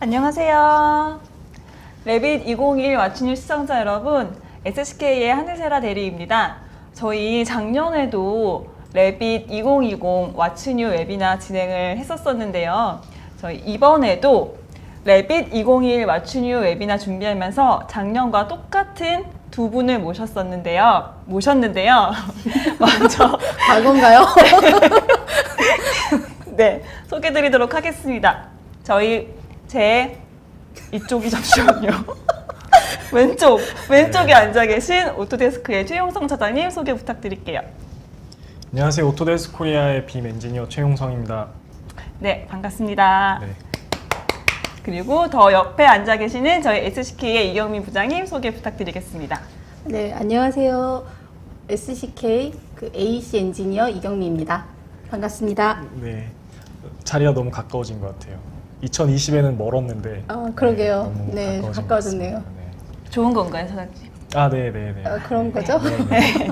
안녕하세요. 레빗 2021 왓츠뉴 시청자 여러분, SCK의 하늘세라 대리입니다. 저희 작년에도 레빗 2020 왓츠뉴 웨비나 진행을 했었었는데요. 저희 이번에도 레빗 2021 왓츠뉴 웨비나 준비하면서 작년과 똑같은 두 분을 모셨는데요. 먼저 과거인가요? 네, 소개드리도록 하겠습니다. 제 이쪽이 잠시만요. 왼쪽에 앉아 계신 오토데스크의 최용성 차장님 소개 부탁드릴게요. 안녕하세요. 오토데스크 코리아의 빔 엔지니어 최용성입니다. 네, 반갑습니다. 네. 그리고 더 옆에 앉아 계시는 저희 SCK의 이경민 부장님 소개 부탁드리겠습니다. 네, 안녕하세요. SCK AC 엔지니어 이경미입니다. 반갑습니다. 네. 자리가 너무 가까워진 것 같아요. 2020에는 멀었는데. 그러게요. 너무 네, 가까워진 가까워졌네요. 것 같습니다. 네. 좋은 건가요, 사장님? 네네네. 그런 거죠? 네.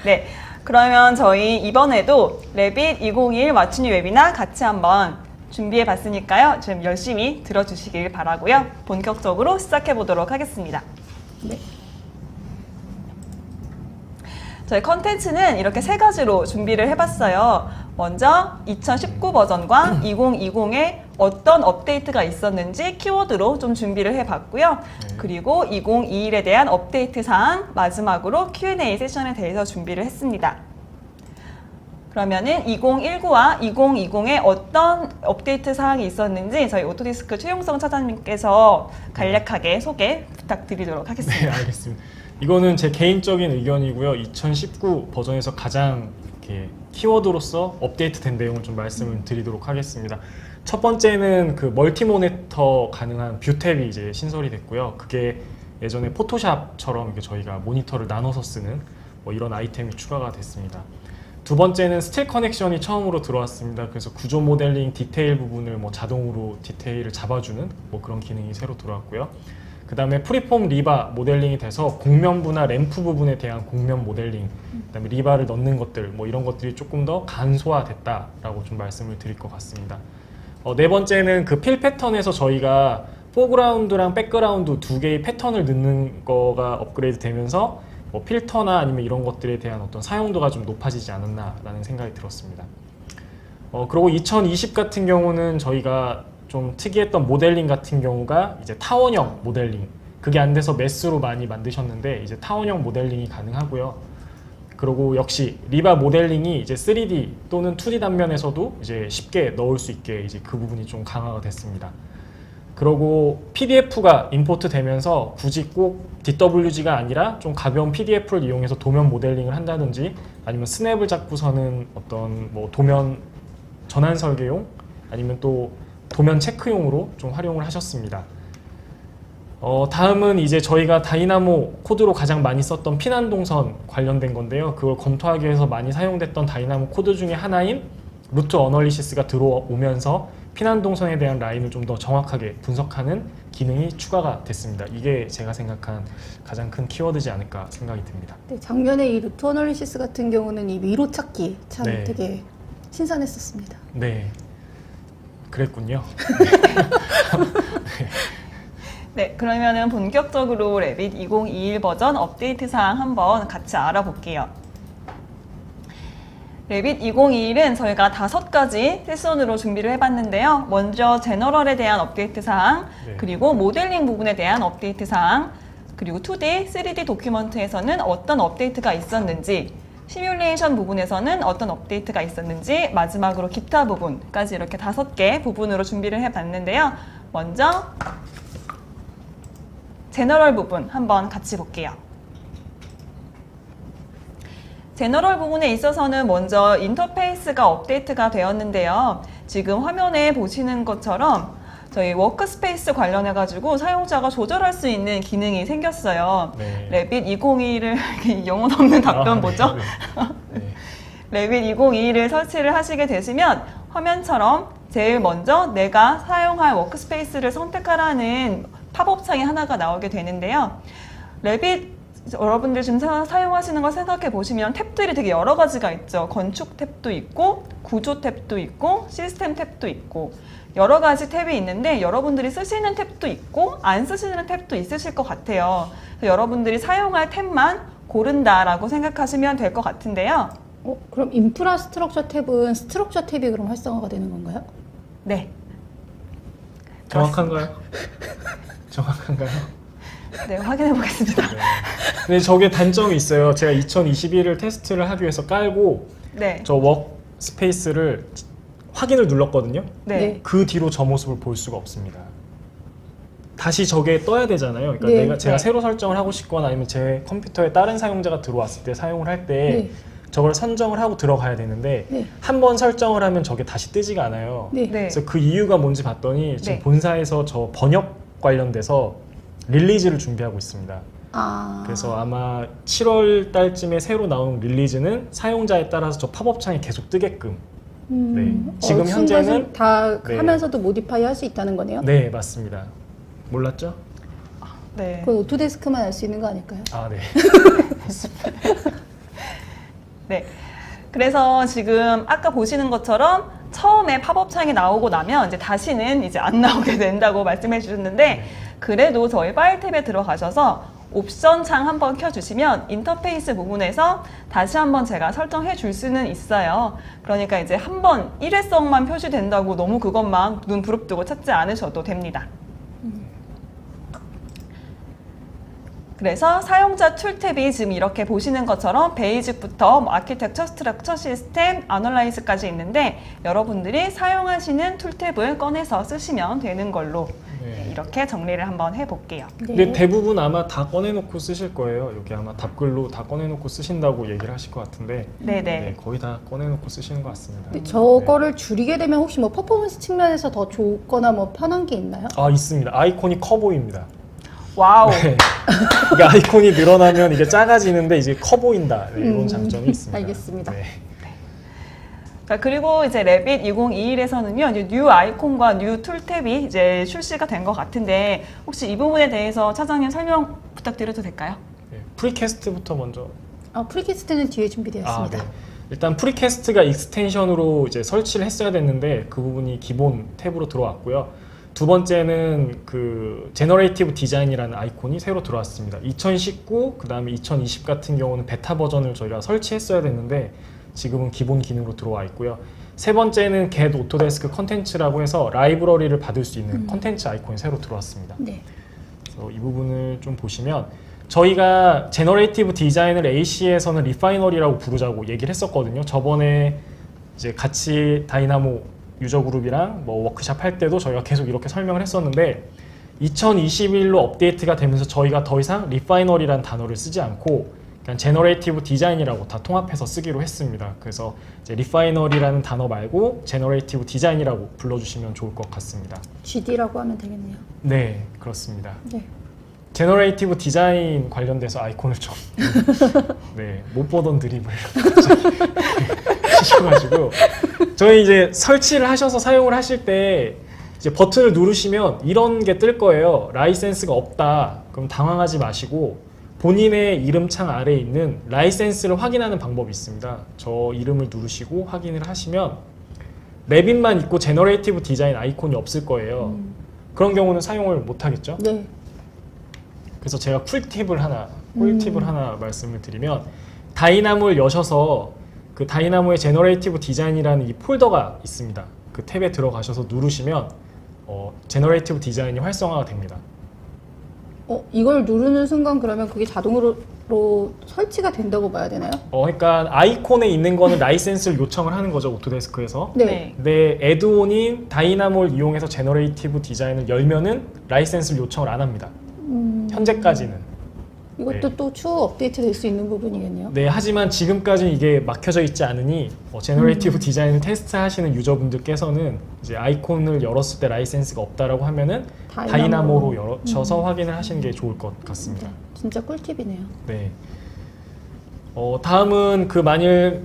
네, 그러면 저희 이번에도 레빗 2021 왓츠뉴 웨비나 같이 한번 준비해 봤으니까요. 좀 열심히 들어주시길 바라고요. 본격적으로 시작해 보도록 하겠습니다. 네. 저희 컨텐츠는 이렇게 세 가지로 준비를 해봤어요. 먼저 2019 버전과 2020에 어떤 업데이트가 있었는지 키워드로 좀 준비를 해봤고요. 네. 그리고 2021에 대한 업데이트 사항, 마지막으로 Q&A 세션에 대해서 준비를 했습니다. 그러면은 2019와 2020에 어떤 업데이트 사항이 있었는지 저희 오토디스크 최용성 차장님께서 간략하게 소개 부탁드리도록 네, 하겠습니다. 알겠습니다. 이거는 제 개인적인 의견이고요. 2019 버전에서 가장 이렇게 키워드로서 업데이트된 내용을 좀 말씀을 드리도록 하겠습니다. 첫 번째는 그 멀티 모니터 가능한 뷰 탭이 이제 신설이 됐고요. 그게 예전에 포토샵처럼 이렇게 저희가 모니터를 나눠서 쓰는 뭐 이런 아이템이 추가가 됐습니다. 두 번째는 스틸 커넥션이 처음으로 들어왔습니다. 그래서 구조 모델링 디테일 부분을 뭐 자동으로 디테일을 잡아주는 뭐 그런 기능이 새로 들어왔고요. 그 다음에 프리폼 리바 모델링이 돼서 곡면부나 램프 부분에 대한 곡면 모델링, 그 다음에 리바를 넣는 것들, 뭐 이런 것들이 조금 더 간소화됐다라고 좀 말씀을 드릴 것 같습니다. 네 번째는 그 필 패턴에서 저희가 포그라운드랑 백그라운드 두 개의 패턴을 넣는 거가 업그레이드 되면서 뭐 필터나 아니면 이런 것들에 대한 어떤 사용도가 좀 높아지지 않았나라는 생각이 들었습니다. 그리고 2020 같은 경우는 저희가 좀 특이했던 모델링 같은 경우가 이제 타원형 모델링, 그게 안 돼서 메스로 많이 만드셨는데 이제 타원형 모델링이 가능하고요. 그리고 역시 리바 모델링이 이제 3D 또는 2D 단면에서도 이제 쉽게 넣을 수 있게 이제 그 부분이 좀 강화가 됐습니다. 그리고 PDF가 임포트 되면서 굳이 꼭 DWG가 아니라 좀 가벼운 PDF를 이용해서 도면 모델링을 한다든지 아니면 스냅을 잡고서는 어떤 뭐 도면 전환 설계용 아니면 또 도면 체크용으로 좀 활용을 하셨습니다. 다음은 이제 저희가 다이나모 코드로 가장 많이 썼던 피난동선 관련된 건데요. 그걸 검토하기 위해서 많이 사용됐던 다이나모 코드 중에 하나인 루트 어널리시스가 들어오면서 피난동선에 대한 라인을 좀 더 정확하게 분석하는 기능이 추가가 됐습니다. 이게 제가 생각한 가장 큰 키워드지 않을까 생각이 듭니다. 네, 작년에 이 루트 어널리시스 같은 경우는 이 위로 찾기 참 네. 되게 신선했었습니다. 네, 그랬군요. 네, 그러면은 본격적으로 레빗 2021 버전 업데이트 사항 한번 같이 알아볼게요. 레빗 2021은 저희가 5가지 세션으로 준비를 해봤는데요. 먼저 제너럴에 대한 업데이트 사항, 네. 그리고 모델링 부분에 대한 업데이트 사항, 그리고 2D, 3D 도큐먼트에서는 어떤 업데이트가 있었는지, 시뮬레이션 부분에서는 어떤 업데이트가 있었는지, 마지막으로 기타 부분까지 이렇게 5개 부분으로 준비를 해봤는데요. 먼저 제너럴 부분 한번 같이 볼게요. 제너럴 부분에 있어서는 먼저 인터페이스가 업데이트가 되었는데요. 지금 화면에 보시는 것처럼 저희 워크스페이스 관련해 가지고 사용자가 조절할 수 있는 기능이 생겼어요. 네. 레빗 2021 영혼 없는 답변 뭐죠? 네. 레빗 2021을 설치를 하시게 되시면 화면처럼 제일 먼저 내가 사용할 워크스페이스를 선택하라는 팝업 창이 하나가 나오게 되는데요. 레빗 여러분들 지금 사용하시는 걸 생각해 보시면 탭들이 되게 여러 가지가 있죠. 건축 탭도 있고, 구조 탭도 있고, 시스템 탭도 있고, 여러 가지 탭이 있는데 여러분들이 쓰시는 탭도 있고 안 쓰시는 탭도 있으실 것 같아요. 그래서 여러분들이 사용할 탭만 고른다라고 생각하시면 될 것 같은데요. 그럼 인프라스트럭처 탭은 스트럭처 탭이 그럼 활성화가 되는 건가요? 네. 정확한가요? 정확한가요? 네, 확인해 보겠습니다. 네. 근데 저게 단점이 있어요. 제가 2021을 테스트를 하기 위해서 깔고 네. 저 워크스페이스를 확인을 눌렀거든요. 네. 네. 그 뒤로 저 모습을 볼 수가 없습니다. 다시 저게 떠야 되잖아요. 그러니까 네. 제가 네. 새로 설정을 하고 싶거나 아니면 제 컴퓨터에 다른 사용자가 들어왔을 때 사용을 할 때 네. 저걸 선정을 하고 들어가야 되는데 네. 한 번 설정을 하면 저게 다시 뜨지가 않아요. 네. 네. 그래서 그 이유가 뭔지 봤더니 지금 네. 본사에서 저 번역 관련돼서 릴리즈를 준비하고 있습니다. 그래서 아마 7월 달쯤에 새로 나온 릴리즈는 사용자에 따라서 저 팝업 창이 계속 뜨게끔. 네. 지금 현재는 순간 다 네. 하면서도 모디파이 할 수 있다는 거네요. 네, 맞습니다. 몰랐죠? 네. 그건 오토데스크만 알 수 있는 거 아닐까요? 아, 네. 네. 그래서 지금 아까 보시는 것처럼 처음에 팝업 창이 나오고 나면 이제 다시는 이제 안 나오게 된다고 말씀해 주셨는데 그래도 저희 파일 탭에 들어가셔서 옵션 창 한번 켜주시면 인터페이스 부분에서 다시 한번 제가 설정해 줄 수는 있어요. 그러니까 이제 한번 일회성만 표시된다고 너무 그것만 눈 부릅뜨고 찾지 않으셔도 됩니다. 그래서 사용자 툴 탭이 지금 이렇게 보시는 것처럼 베이직부터 아키텍처, 스트럭처, 시스템, 아널라이즈까지 있는데 여러분들이 사용하시는 툴 탭을 꺼내서 쓰시면 되는 걸로 네. 이렇게 정리를 한번 해볼게요. 근데 대부분 아마 다 꺼내놓고 쓰실 거예요. 여기 아마 답글로 다 꺼내놓고 쓰신다고 얘기를 하실 것 같은데 네네. 네, 거의 다 꺼내놓고 쓰시는 것 같습니다. 근데 저거를 줄이게 되면 혹시 뭐 퍼포먼스 측면에서 더 좋거나 뭐 편한 게 있나요? 아, 있습니다. 아이콘이 커 보입니다. 와우. 네. 그러니까 아이콘이 늘어나면 이게 작아지는데 이제 커 보인다. 네, 이런 장점이 있습니다. 알겠습니다. 네. 자, 그리고 이제 레빗 2021에서는요, 이제 뉴 아이콘과 뉴 툴 탭이 이제 출시가 된 것 같은데 혹시 이 부분에 대해서 차장님 설명 부탁드려도 될까요? 네. 프리캐스트부터 먼저. 프리캐스트는 뒤에 준비되었습니다. 네. 일단 프리캐스트가 익스텐션으로 이제 설치를 했어야 됐는데 그 부분이 기본 탭으로 들어왔고요. 두 번째는 그 제너레이티브 디자인이라는 아이콘이 새로 들어왔습니다. 2019, 그 다음에 2020 같은 경우는 베타 버전을 저희가 설치했어야 됐는데 지금은 기본 기능으로 들어와 있고요. 세 번째는 Get Autodesk 컨텐츠라고 해서 라이브러리를 받을 수 있는 컨텐츠 아이콘이 새로 들어왔습니다. 네. 그래서 이 부분을 좀 보시면 저희가 제너레이티브 디자인을 AC에서는 리파이너리라고 부르자고 얘기를 했었거든요. 저번에 이제 같이 다이나모 유저 그룹이랑 뭐 워크샵 할 때도 저희가 계속 이렇게 설명을 했었는데 2021로 업데이트가 되면서 저희가 더 이상 리파이너리라는 단어를 쓰지 않고 그냥 제너레이티브 디자인이라고 다 통합해서 쓰기로 했습니다. 그래서 이제 리파이너리라는 단어 말고 제너레이티브 디자인이라고 불러주시면 좋을 것 같습니다. GD라고 하면 되겠네요. 네, 그렇습니다. 네. 제너레이티브 디자인 관련돼서 아이콘을 좀 네, 못 보던 드립을 갑자기 치셔가지고 저희 이제 설치를 하셔서 사용을 하실 때 이제 버튼을 누르시면 이런 게 뜰 거예요. 라이센스가 없다. 그럼 당황하지 마시고 본인의 이름 창 아래에 있는 라이센스를 확인하는 방법이 있습니다. 저 이름을 누르시고 확인을 하시면 레빗만 있고 제너레이티브 디자인 아이콘이 없을 거예요. 그런 경우는 사용을 못 하겠죠? 네. 그래서 제가 꿀팁을 하나 말씀을 드리면 다이나모를 여셔서 그 다이나모의 제너레이티브 디자인이라는 이 폴더가 있습니다. 그 탭에 들어가셔서 누르시면 제너레이티브 디자인이 활성화가 됩니다. 이걸 누르는 순간 그러면 그게 자동으로 설치가 된다고 봐야 되나요? 그러니까 아이콘에 있는 거는 라이센스를 요청을 하는 거죠, 오토데스크에서. 네. 근데 애드온인 다이나모를 이용해서 제너레이티브 디자인을 열면은 라이센스를 요청을 안 합니다. 현재까지는. 이것도 네. 또 추후 업데이트 될 수 있는 부분이겠네요. 네, 하지만 지금까지는 이게 막혀져 있지 않으니 제너레이티브 디자인을 테스트하시는 유저분들께서는 이제 아이콘을 열었을 때 라이센스가 없다라고 하면은 다이나모로 열어서 확인을 하시는 게 좋을 것 같습니다. 네, 진짜 꿀팁이네요. 네. 다음은 그 만일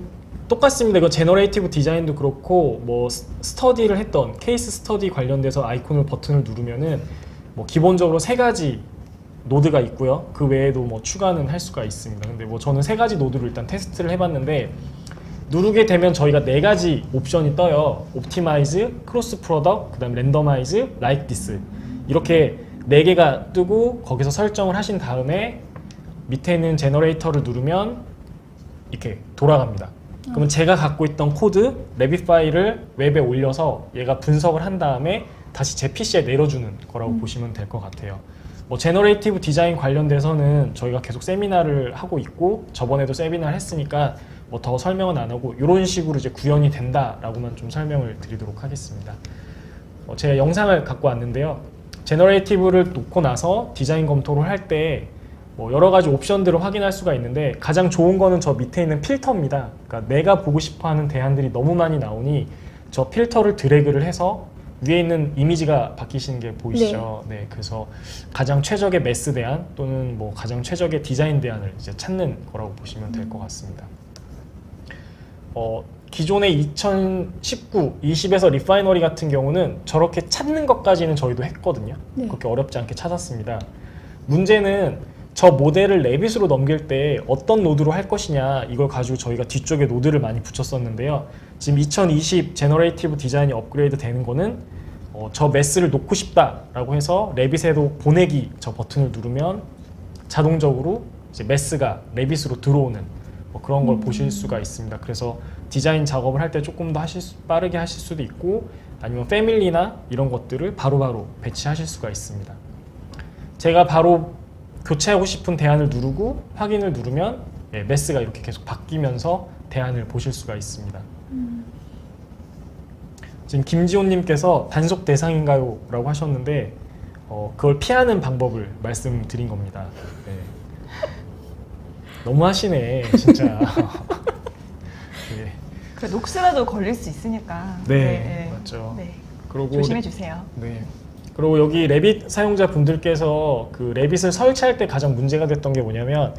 똑같습니다. 이거 제너레이티브 디자인도 그렇고 뭐 스터디를 했던 케이스 스터디 관련돼서 아이콘을 버튼을 누르면은 뭐 기본적으로 세 가지 노드가 있고요. 그 외에도 뭐 추가는 할 수가 있습니다. 근데 뭐 저는 3가지 노드를 일단 테스트를 해봤는데 누르게 되면 저희가 4가지 옵션이 떠요. 옵티마이즈, 크로스 프로덕트, 그 다음 랜더마이즈, like this 이렇게 4개가 뜨고 거기서 설정을 하신 다음에 밑에 있는 제너레이터를 누르면 이렇게 돌아갑니다. 그러면 제가 갖고 있던 코드, 레빗 파일을 웹에 올려서 얘가 분석을 한 다음에 다시 제 PC에 내려주는 거라고 보시면 될 것 같아요. 뭐 제너레이티브 디자인 관련돼서는 저희가 계속 세미나를 하고 있고 저번에도 세미나를 했으니까 뭐 더 설명은 안 하고 이런 식으로 이제 구현이 된다라고만 좀 설명을 드리도록 하겠습니다. 제가 영상을 갖고 왔는데요. 제너레이티브를 놓고 나서 디자인 검토를 할 때 뭐 여러 가지 옵션들을 확인할 수가 있는데 가장 좋은 거는 저 밑에 있는 필터입니다. 그러니까 내가 보고 싶어하는 대안들이 너무 많이 나오니 저 필터를 드래그를 해서 위에 있는 이미지가 바뀌시는 게 보이시죠? 네. 그래서 가장 최적의 매스 대안 또는 뭐 가장 최적의 디자인 대안을 이제 찾는 거라고 보시면 될 것 같습니다. 기존의 2019, 20에서 리파이너리 같은 경우는 저렇게 찾는 것까지는 저희도 했거든요. 네. 그렇게 어렵지 않게 찾았습니다. 문제는 저 모델을 레빗으로 넘길 때 어떤 노드로 할 것이냐 이걸 가지고 저희가 뒤쪽에 노드를 많이 붙였었는데요. 지금 2020 제너레이티브 디자인이 업그레이드 되는 거는 저 매스를 놓고 싶다라고 해서 레빗에도 보내기 저 버튼을 누르면 자동적으로 이제 매스가 레빗으로 들어오는 뭐 그런 걸 보실 수가 있습니다. 그래서 디자인 작업을 할 때 조금 더 빠르게 하실 수도 있고 아니면 패밀리나 이런 것들을 바로바로 배치하실 수가 있습니다. 제가 바로 교체하고 싶은 대안을 누르고 확인을 누르면 매스가 이렇게 계속 바뀌면서 대안을 보실 수가 있습니다. 지금 김지호님께서 단속 대상인가요? 라고 하셨는데 그걸 피하는 방법을 말씀드린 겁니다. 네. 너무 하시네 진짜. 네. 그래, 녹스라도 걸릴 수 있으니까. 네, 맞죠. 네. 그리고 조심해 주세요. 네. 그리고 여기 레빗 사용자분들께서 그 레빗을 설치할 때 가장 문제가 됐던 게 뭐냐면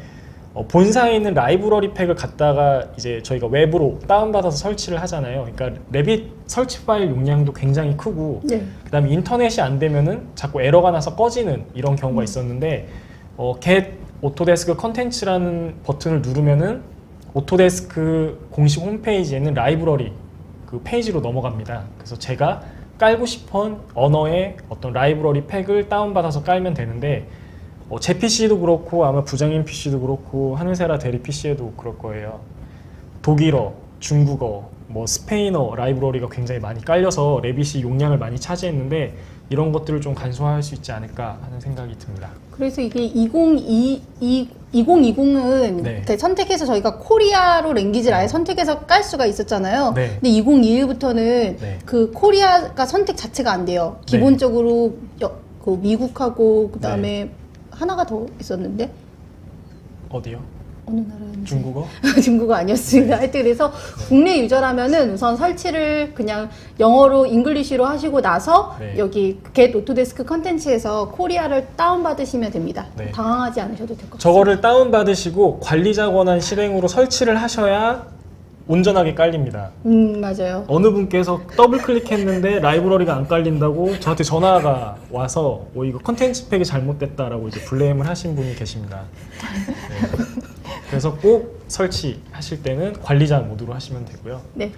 본사에 있는 라이브러리 팩을 갖다가 이제 저희가 웹으로 다운받아서 설치를 하잖아요. 그러니까 레빗 설치 파일 용량도 굉장히 크고 네. 그다음에 인터넷이 안 되면은 자꾸 에러가 나서 꺼지는 이런 경우가 있었는데 get 오토데스크 컨텐츠라는 버튼을 누르면은 오토데스크 공식 홈페이지에 있는 라이브러리 그 페이지로 넘어갑니다. 그래서 제가 깔고 싶은 언어의 어떤 라이브러리 팩을 다운받아서 깔면 되는데 제 PC도 그렇고 아마 부장님 PC도 그렇고 하늘세라 대리 PC에도 그럴 거예요. 독일어, 중국어, 뭐 스페인어 라이브러리가 굉장히 많이 깔려서 레빗이 용량을 많이 차지했는데 이런 것들을 좀 간소화할 수 있지 않을까 하는 생각이 듭니다. 그래서 이게 2020은 네. 선택해서 저희가 코리아로 랭귀지를 아예 선택해서 깔 수가 있었잖아요. 네. 근데 2021부터는 네. 그 코리아가 선택 자체가 안 돼요. 네. 기본적으로 그 미국하고 그다음에 하나가 더 있었는데 어디요? 어느 나라였는지 중국어? 중국어 아니었습니다. 하여튼 그래서 국내 유저라면은 우선 설치를 그냥 영어로 잉글리시로 하시고 나서 네. 여기 get 오토데스크 컨텐츠에서 코리아를 다운받으시면 됩니다. 네. 당황하지 않으셔도 될 것 같습니다. 저거를 다운받으시고 관리자 권한 실행으로 설치를 하셔야 온전하게 깔립니다. 맞아요. 어느 분께서 더블 클릭했는데 라이브러리가 안 깔린다고 저한테 전화가 와서 이거 컨텐츠 팩이 잘못됐다라고 이제 블레임을 하신 분이 계십니다. 네. 그래서 꼭 설치하실 때는 관리자 모드로 하시면 되고요. 네.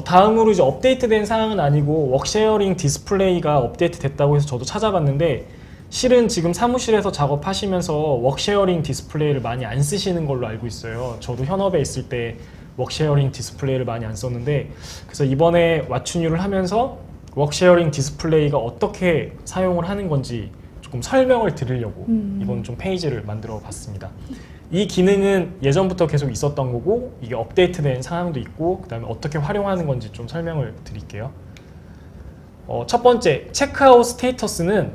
다음으로 이제 업데이트된 사항은 아니고 웍쉐어링 디스플레이가 업데이트 됐다고 해서 저도 찾아봤는데 실은 지금 사무실에서 작업하시면서 웍쉐어링 디스플레이를 많이 안 쓰시는 걸로 알고 있어요. 저도 현업에 있을 때 웍쉐어링 디스플레이를 많이 안 썼는데 그래서 이번에 왓츠뉴를 하면서 웍쉐어링 디스플레이가 어떻게 사용을 하는 건지 조금 설명을 드리려고 이번 좀 페이지를 만들어 봤습니다. 이 기능은 예전부터 계속 있었던 거고 이게 업데이트된 상황도 있고 그 다음에 어떻게 활용하는 건지 좀 설명을 드릴게요. 첫 번째 체크아웃 스테이터스는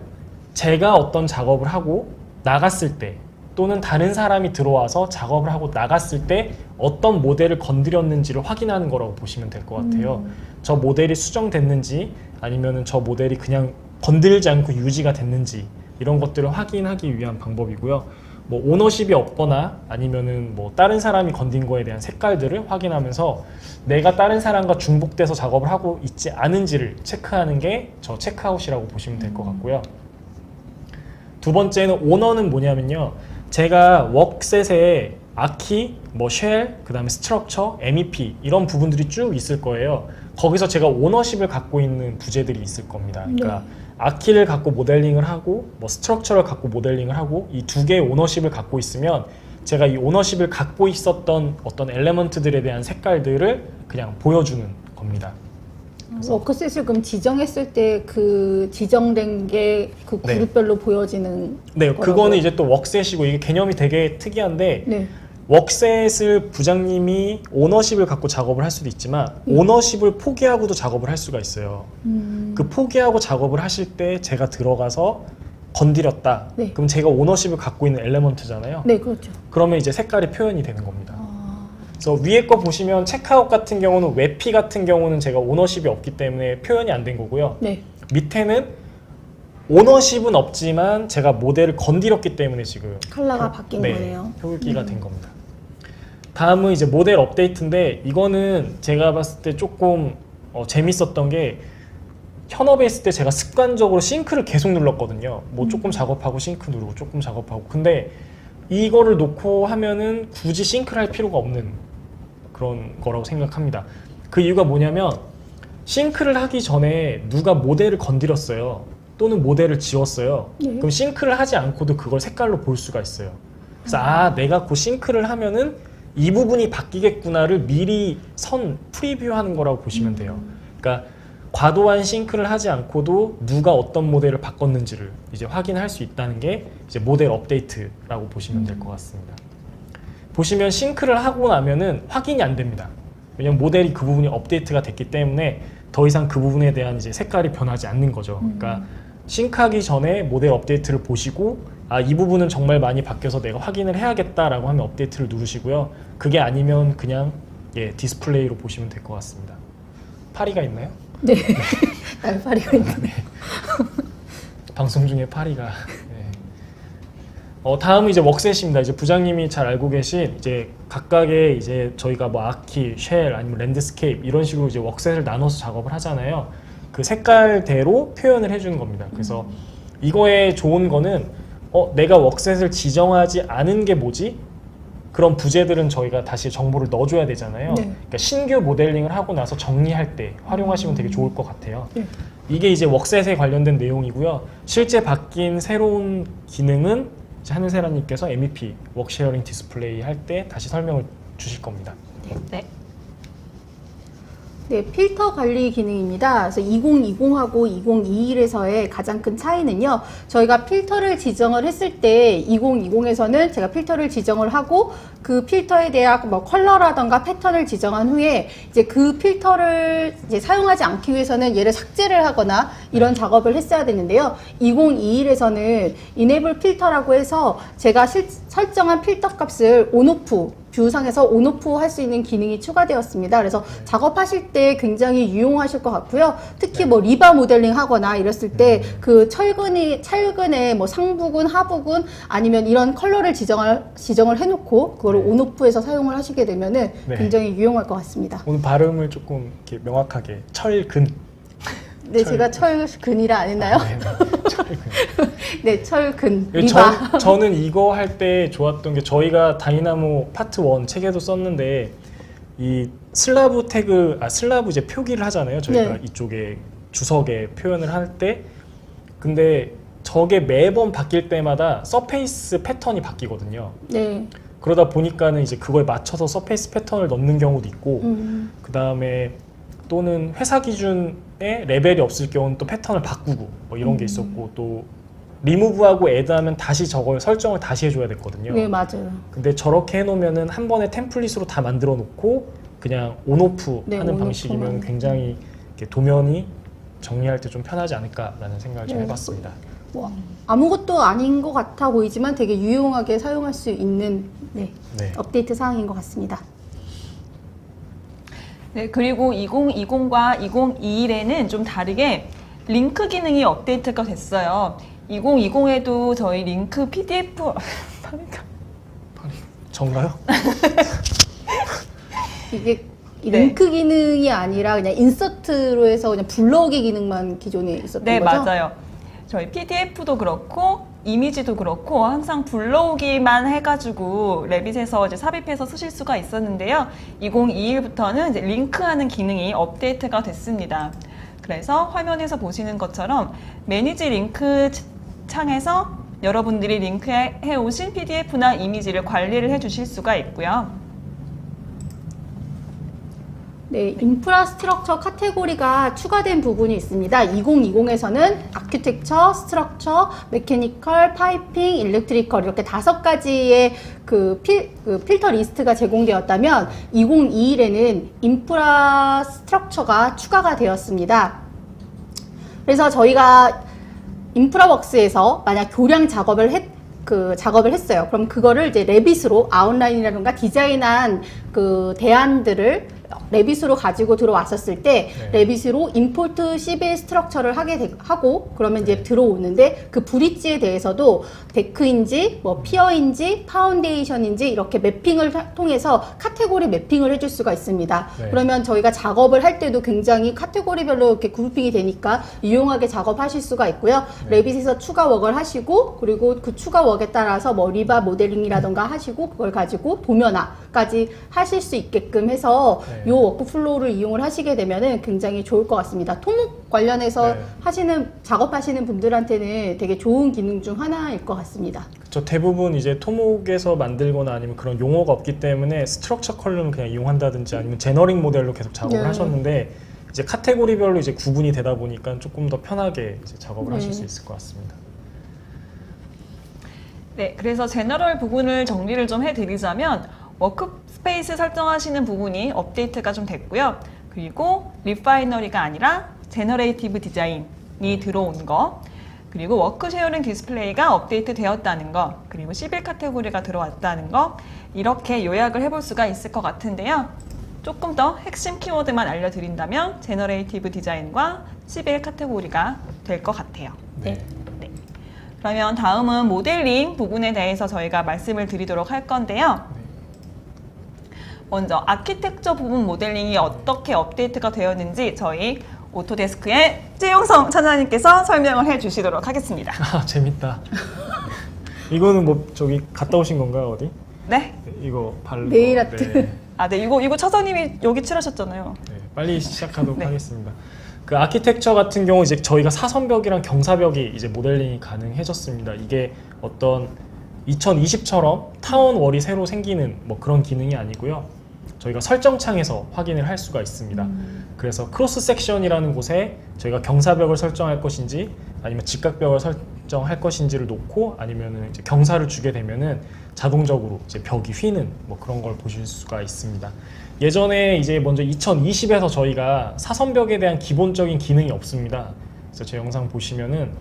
제가 어떤 작업을 하고 나갔을 때 또는 다른 사람이 들어와서 작업을 하고 나갔을 때 어떤 모델을 건드렸는지를 확인하는 거라고 보시면 될 것 같아요. 저 모델이 수정됐는지 아니면 저 모델이 그냥 건들지 않고 유지가 됐는지 이런 것들을 확인하기 위한 방법이고요. 뭐 오너십이 없거나 아니면은 뭐 다른 사람이 건든 거에 대한 색깔들을 확인하면서 내가 다른 사람과 중복돼서 작업을 하고 있지 않은지를 체크하는 게 저 체크아웃이라고 보시면 될 것 같고요. 두 번째는 오너는 뭐냐면요. 제가 웍셋에 아키, 뭐 쉘, 그 다음에 스트럭처, MEP 이런 부분들이 쭉 있을 거예요. 거기서 제가 오너십을 갖고 있는 부재들이 있을 겁니다. 그러니까 아키를 갖고 모델링을 하고 뭐 스트럭처를 갖고 모델링을 하고 이 두 개의 오너십을 갖고 있으면 제가 이 오너십을 갖고 있었던 어떤 엘레먼트들에 대한 색깔들을 그냥 보여주는 겁니다. 워크셋을 그럼 지정했을 때 그 지정된 게 그 네. 그룹별로 보여지는 네, 거라고요? 그거는 이제 또 웍셋이고 이게 개념이 되게 특이한데 네. 웍셋을 부장님이 오너십을 갖고 작업을 할 수도 있지만 오너십을 포기하고도 작업을 할 수가 있어요. 그 포기하고 작업을 하실 때 제가 들어가서 건드렸다. 네. 그럼 제가 오너십을 갖고 있는 엘레먼트잖아요. 네, 그렇죠. 그러면 이제 색깔이 표현이 되는 겁니다. 그래서 위에 거 보시면 체크아웃 같은 경우는 웨피 같은 경우는 제가 오너십이 없기 때문에 표현이 안 된 거고요. 네. 밑에는 오너십은 없지만 제가 모델을 건드렸기 때문에 지금 컬러가 바뀐 네, 거예요. 표기가 된 겁니다. 다음은 이제 모델 업데이트인데 이거는 제가 봤을 때 조금 재밌었던 게 현업에 있을 때 제가 습관적으로 싱크를 계속 눌렀거든요. 뭐 조금 작업하고 싱크 누르고 조금 작업하고. 근데 이거를 놓고 하면은 굳이 싱크를 할 필요가 없는 그런 거라고 생각합니다. 그 이유가 뭐냐면 싱크를 하기 전에 누가 모델을 건드렸어요. 또는 모델을 지웠어요. 네. 그럼 싱크를 하지 않고도 그걸 색깔로 볼 수가 있어요. 그래서 아, 내가 그 싱크를 하면은 이 부분이 바뀌겠구나를 미리 프리뷰하는 거라고 보시면 돼요. 그러니까 과도한 싱크를 하지 않고도 누가 어떤 모델을 바꿨는지를 이제 확인할 수 있다는 게 이제 모델 업데이트라고 보시면 될 것 같습니다. 보시면 싱크를 하고 나면은 확인이 안 됩니다. 왜냐면 모델이 그 부분이 업데이트가 됐기 때문에 더 이상 그 부분에 대한 이제 색깔이 변하지 않는 거죠. 그러니까 싱크하기 전에 모델 업데이트를 보시고 아, 이 부분은 정말 많이 바뀌어서 내가 확인을 해야겠다라고 하면 업데이트를 누르시고요. 그게 아니면 그냥 디스플레이로 보시면 될 것 같습니다. 파리가 있나요? 네. 날파리가 있네. 방송 중에 파리가. 네. 다음은 이제 웍셋입니다. 이제 부장님이 잘 알고 계신 이제 각각의 이제 저희가 뭐 아키, 쉘 아니면 랜드스케이프 이런 식으로 이제 웍셋을 나눠서 작업을 하잖아요. 그 색깔대로 표현을 해주는 겁니다. 그래서 이거에 좋은 거는 내가 웍셋을 지정하지 않은 게 뭐지? 그런 부재들은 저희가 다시 정보를 넣어줘야 되잖아요. 네. 그러니까 신규 모델링을 하고 나서 정리할 때 활용하시면 되게 좋을 것 같아요. 네. 이게 이제 웍셋에 관련된 내용이고요. 실제 바뀐 새로운 기능은 하늘세라님께서 MEP, 웍쉐어링 디스플레이 할 때 다시 설명을 주실 겁니다. 네. 네, 필터 관리 기능입니다. 그래서 2020하고 2021에서의 가장 큰 차이는요. 저희가 필터를 지정을 했을 때 2020에서는 제가 필터를 지정을 하고 그 필터에 대한 뭐 컬러라던가 패턴을 지정한 후에 이제 그 필터를 이제 사용하지 않기 위해서는 얘를 삭제를 하거나 이런 작업을 했어야 되는데요. 2021에서는 enable 필터라고 해서 제가 설정한 필터 값을 온오프 뷰상에서 온오프 할 수 있는 기능이 추가되었습니다. 그래서 작업하실 때 굉장히 유용하실 것 같고요. 특히 뭐 리바 모델링 하거나 이랬을 때 그 철근의 뭐 상부근, 하부근 아니면 이런 컬러를 지정을 해놓고 그거를 온오프해서 사용을 하시게 되면은 굉장히 유용할 것 같습니다. 오늘 발음을 조금 이렇게 명확하게 철근. 네, 제가 철근이라 안 했나요? 네, 철근. 네, 철근, 리바. 저는 이거 할 때 좋았던 게 저희가 다이나모 파트 1 책에도 썼는데 이 슬라브 태그, 슬라브 이제 표기를 하잖아요. 저희가 네. 이쪽에 주석에 표현을 할 때. 근데 저게 매번 바뀔 때마다 서페이스 패턴이 바뀌거든요. 네. 그러다 보니까는 이제 그거에 맞춰서 서페이스 패턴을 넣는 경우도 있고, 그 다음에 또는 회사 기준에 레벨이 없을 경우는 또 패턴을 바꾸고 뭐 이런 게 있었고, 또 리무브하고 애드하면 다시 저걸 설정을 다시 해줘야 됐거든요. 네, 맞아요. 근데 저렇게 해놓으면은 한 번에 템플릿으로 다 만들어 놓고 그냥 온오프 네, 하는 온오프만. 방식이면 굉장히 이렇게 도면이 정리할 때 좀 편하지 않을까라는 생각을 좀 해봤습니다. 뭐 아무것도 아닌 것 같아 보이지만 되게 유용하게 사용할 수 있는 네. 업데이트 사항인 것 같습니다. 네, 그리고 2020과 2021에는 좀 다르게 링크 기능이 업데이트가 됐어요. 2020에도 저희 링크 PDF 전가요? 이게 이 네. 링크 기능이 아니라 그냥 인서트로 해서 그냥 불러오기 기능만 기존에 있었던 네, 거죠? 맞아요. 저희 PDF도 그렇고 이미지도 그렇고 항상 불러오기만 해가지고 레빗에서 이제 삽입해서 쓰실 수가 있었는데요. 2021부터는 이제 링크하는 기능이 업데이트가 됐습니다. 그래서 화면에서 보시는 것처럼 매니지 링크 창에서 여러분들이 링크해 오신 PDF나 이미지를 관리를 해 주실 수가 있고요. 네, 인프라스트럭처 카테고리가 추가된 부분이 있습니다. 2020에서는 아키텍처, 스트럭처, 메케니컬, 파이핑, 일렉트리컬 이렇게 5가지의 필터 리스트가 제공되었다면 2021에는 인프라스트럭처가 추가가 되었습니다. 그래서 저희가 인프라웍스에서 만약 교량 작업을 했어요. 그럼 그거를 이제 레빗으로 아웃라인이라든가 디자인한 대안들을 레빗으로 가지고 들어왔었을 때 레빗으로 임포트 시빌 스트럭처를 하고 그러면 이제 들어오는데 그 브릿지에 대해서도 데크인지 뭐 피어인지 파운데이션인지 이렇게 매핑을 통해서 카테고리 매핑을 해줄 수가 있습니다. 그러면 저희가 작업을 할 때도 굉장히 카테고리별로 이렇게 그룹핑이 되니까 유용하게 작업하실 수가 있고요. 레빗에서 추가 웍을 하시고 그리고 그 추가 웍에 따라서 뭐 리바 모델링이라던가 하시고 그걸 가지고 도면화까지 하실 수 있게끔 해서 요 워크플로우를 이용을 하시게 되면은 굉장히 좋을 것 같습니다. 토목 관련해서 작업하시는 분들한테는 되게 좋은 기능 중 하나일 것 같습니다. 그렇죠. 대부분 이제 토목에서 만들거나 아니면 그런 용어가 없기 때문에 스트럭처 컬럼을 그냥 이용한다든지 아니면 제너릭 모델로 계속 작업을 하셨는데 이제 카테고리별로 이제 구분이 되다 보니까 조금 더 편하게 이제 작업을 하실 수 있을 것 같습니다. 네, 그래서 제너럴 부분을 정리를 좀 해드리자면 워크스페이스 설정하시는 부분이 업데이트가 좀 됐고요. 그리고 리파이너리가 아니라 제너레이티브 디자인이 들어온 거, 그리고 워크 쉐어링 디스플레이가 업데이트 되었다는 거, 그리고 시빌 카테고리가 들어왔다는 거, 이렇게 요약을 해볼 수가 있을 것 같은데요. 조금 더 핵심 키워드만 알려드린다면 제너레이티브 디자인과 시빌 카테고리가 될 것 같아요. 그러면 다음은 모델링 부분에 대해서 저희가 말씀을 드리도록 할 건데요. 먼저 아키텍처 부분 모델링이 어떻게 업데이트가 되었는지 저희 오토데스크의 최용성 차장님께서 설명을 해주시도록 하겠습니다. 아, 재밌다. 이거는 뭐 저기 갔다 오신 건가요, 어디? 네. 이거 바르고. 네일 아트. 이거 차장님이 여기 칠하셨잖아요. 네, 빨리 시작하도록 하겠습니다. 그 아키텍처 같은 경우 이제 저희가 사선벽이랑 경사벽이 이제 모델링이 가능해졌습니다. 이게 어떤 2020처럼 타운월이 새로 생기는 뭐 그런 기능이 아니고요. 저희가 설정창에서 확인을 할 수가 있습니다. 그래서 크로스 섹션이라는 곳에 저희가 경사벽을 설정할 것인지 아니면 직각벽을 설정할 것인지를 놓고 아니면은 이제 경사를 주게 되면은 자동적으로 이제 벽이 휘는 뭐 그런 걸 보실 수가 있습니다. 예전에 이제 먼저 2020에서 저희가 사선벽에 대한 기본적인 기능이 없습니다. 그래서 제 영상 보시면은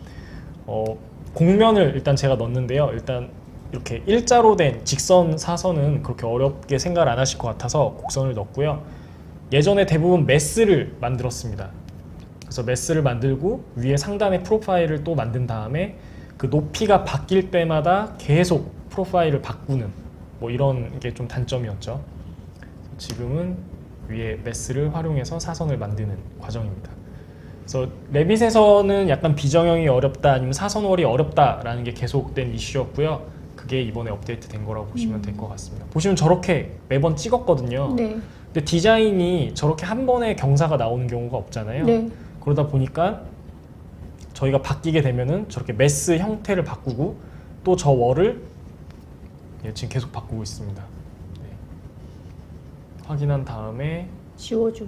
곡면을 일단 제가 넣었는데요. 일단 이렇게 일자로 된 직선 사선은 그렇게 어렵게 생각을 안 하실 것 같아서 곡선을 넣었고요. 예전에 대부분 메스를 만들었습니다. 그래서 메스를 만들고 위에 상단에 프로파일을 또 만든 다음에 그 높이가 바뀔 때마다 계속 프로파일을 바꾸는 뭐 이런 게 좀 단점이었죠. 지금은 위에 메스를 활용해서 사선을 만드는 과정입니다. 그래서 레빗에서는 약간 비정형이 어렵다 아니면 사선월이 어렵다라는 게 계속된 이슈였고요. 그게 이번에 업데이트 된 거라고 보시면 될 것 같습니다. 보시면 저렇게 매번 찍었거든요. 네. 근데 디자인이 저렇게 한 번에 경사가 나오는 경우가 없잖아요. 네. 그러다 보니까 저희가 바뀌게 되면은 저렇게 메스 형태를 바꾸고 또 저 월을 지금 계속 바꾸고 있습니다. 네. 확인한 다음에 지워줘.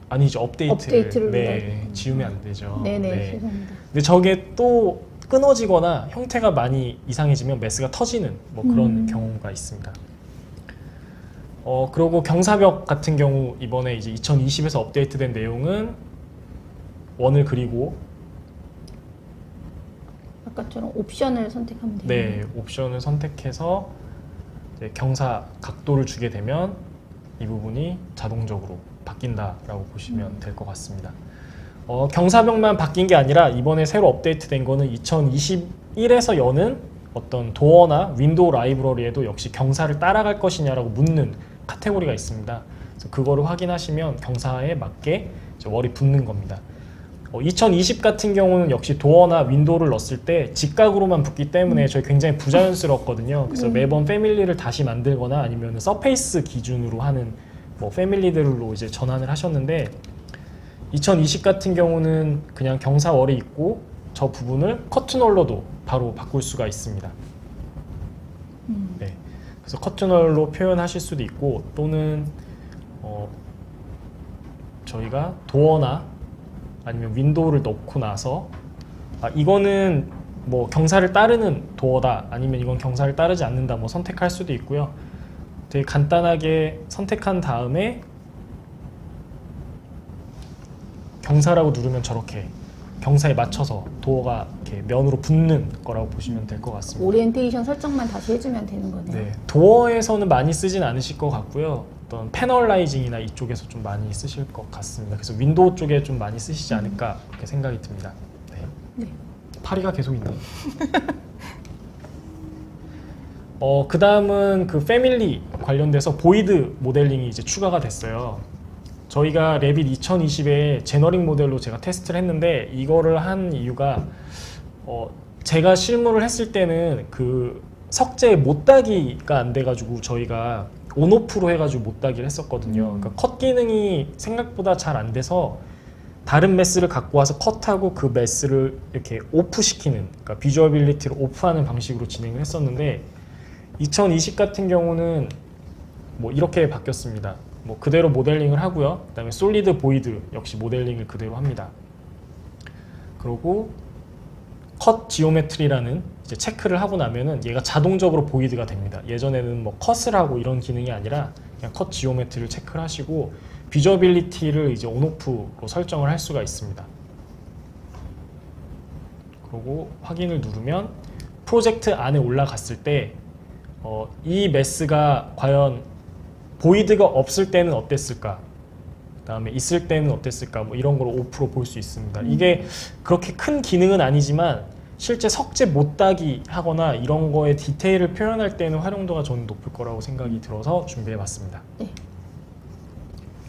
아니죠, 업데이트를 네, 지우면 안 되죠. 네네. 네. 죄송합니다. 근데 저게 또 끊어지거나 형태가 많이 이상해지면 메스가 터지는 뭐 그런 경우가 있습니다. 그리고 경사벽 같은 경우 이번에 이제 2020에서 업데이트된 내용은 원을 그리고 아까처럼 옵션을 선택하면 돼요. 네, 옵션을 선택해서 이제 경사 각도를 주게 되면 이 부분이 자동적으로 바뀐다라고 보시면 될 것 같습니다. 경사벽만 바뀐 게 아니라 이번에 새로 업데이트된 거는 2021에서 여는 어떤 도어나 윈도우 라이브러리에도 역시 경사를 따라갈 것이냐라고 묻는 카테고리가 있습니다. 그래서 그거를 확인하시면 경사에 맞게 월이 붙는 겁니다. 2020 같은 경우는 역시 도어나 윈도우를 넣었을 때 직각으로만 붙기 때문에 저희 굉장히 부자연스럽거든요. 그래서 매번 패밀리를 다시 만들거나 아니면 서페이스 기준으로 하는 뭐 패밀리들로 이제 전환을 하셨는데 2020 같은 경우는 그냥 경사월이 있고 저 부분을 커튼홀로도 바로 바꿀 수가 있습니다. 네. 그래서 커튼홀로 표현하실 수도 있고 또는 저희가 도어나 아니면 윈도우를 넣고 나서 이거는 뭐 경사를 따르는 도어다 아니면 이건 경사를 따르지 않는다 뭐 선택할 수도 있고요. 되게 간단하게 선택한 다음에 경사라고 누르면 저렇게 경사에 맞춰서 도어가 이렇게 면으로 붙는 거라고 보시면 될 것 같습니다. 오리엔테이션 설정만 다시 해주면 되는 거네요. 네, 도어에서는 많이 쓰진 않으실 것 같고요. 어떤 패널라이징이나 이쪽에서 좀 많이 쓰실 것 같습니다. 그래서 윈도우 쪽에 좀 많이 쓰시지 않을까 그렇게 생각이 듭니다. 네. 네. 파리가 계속 있네요. 그 다음은 그 패밀리 관련돼서 보이드 모델링이 이제 추가가 됐어요. 저희가 레빗 2020에 제너릭 모델로 제가 테스트를 했는데 이거를 한 이유가 제가 실무를 했을 때는 그 석재 못따기가 안 돼가지고 저희가 온오프로 해가지고 못따기를 했었거든요. 그러니까 컷 기능이 생각보다 잘 안 돼서 다른 메스를 갖고 와서 컷하고 그 메스를 이렇게 오프시키는, 그러니까 비주얼빌리티를 오프하는 방식으로 진행을 했었는데 2020 같은 경우는 뭐 이렇게 바뀌었습니다. 뭐 그대로 모델링을 하고요. 그다음에 솔리드 보이드 역시 모델링을 그대로 합니다. 그리고 컷 지오메트리라는 이제 체크를 하고 나면은 얘가 자동적으로 보이드가 됩니다. 예전에는 뭐 컷을 하고 이런 기능이 아니라 그냥 컷 지오메트리를 체크를 하시고 비저빌리티를 이제 온오프로 설정을 할 수가 있습니다. 그리고 확인을 누르면 프로젝트 안에 올라갔을 때 이 메스가 과연 보이드가 없을 때는 어땠을까, 그다음에 있을 때는 어땠을까, 뭐 이런 걸 오프로 볼 수 있습니다. 이게 그렇게 큰 기능은 아니지만 실제 석재 못따기 하거나 이런 거에 디테일을 표현할 때는 활용도가 저는 높을 거라고 생각이 들어서 준비해봤습니다. 네.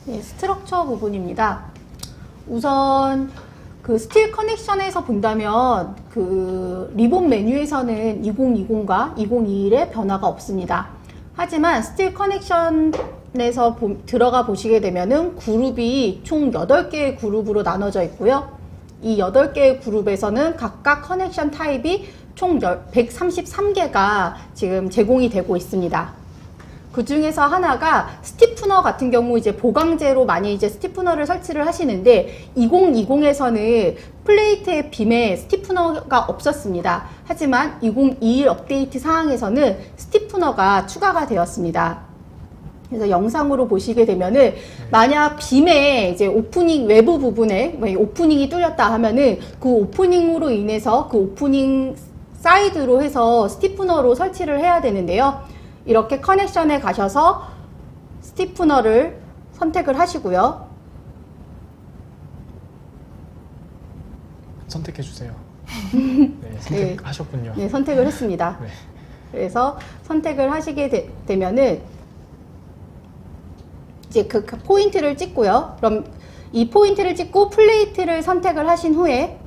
네, 스트럭처 부분입니다. 우선 그 스틸 커넥션에서 본다면 그 리본 메뉴에서는 2020과 2021에 변화가 없습니다. 하지만 스틸 커넥션에서 들어가 보시게 되면은 그룹이 총 8개의 그룹으로 나눠져 있고요. 이 8개의 그룹에서는 각각 커넥션 타입이 총 133개가 지금 제공이 되고 있습니다. 그 중에서 하나가 스티프너 같은 경우 이제 보강제로 많이 이제 스티프너를 설치를 하시는데 2020에서는 플레이트의 빔에 스티프너가 없었습니다. 하지만 2021 업데이트 사항에서는 스티프너가 추가가 되었습니다. 그래서 영상으로 보시게 되면은 만약 빔에 이제 오프닝 외부 부분에 오프닝이 뚫렸다 하면은 그 오프닝으로 인해서 그 오프닝 사이드로 해서 스티프너로 설치를 해야 되는데요. 이렇게 커넥션에 가셔서 스티프너를 선택을 하시고요. 선택해 주세요. 네, 선택하셨군요. 네, 선택을 했습니다. 네. 그래서 선택을 하시게 되면은 이제 그 포인트를 찍고요. 그럼 이 포인트를 찍고 플레이트를 선택을 하신 후에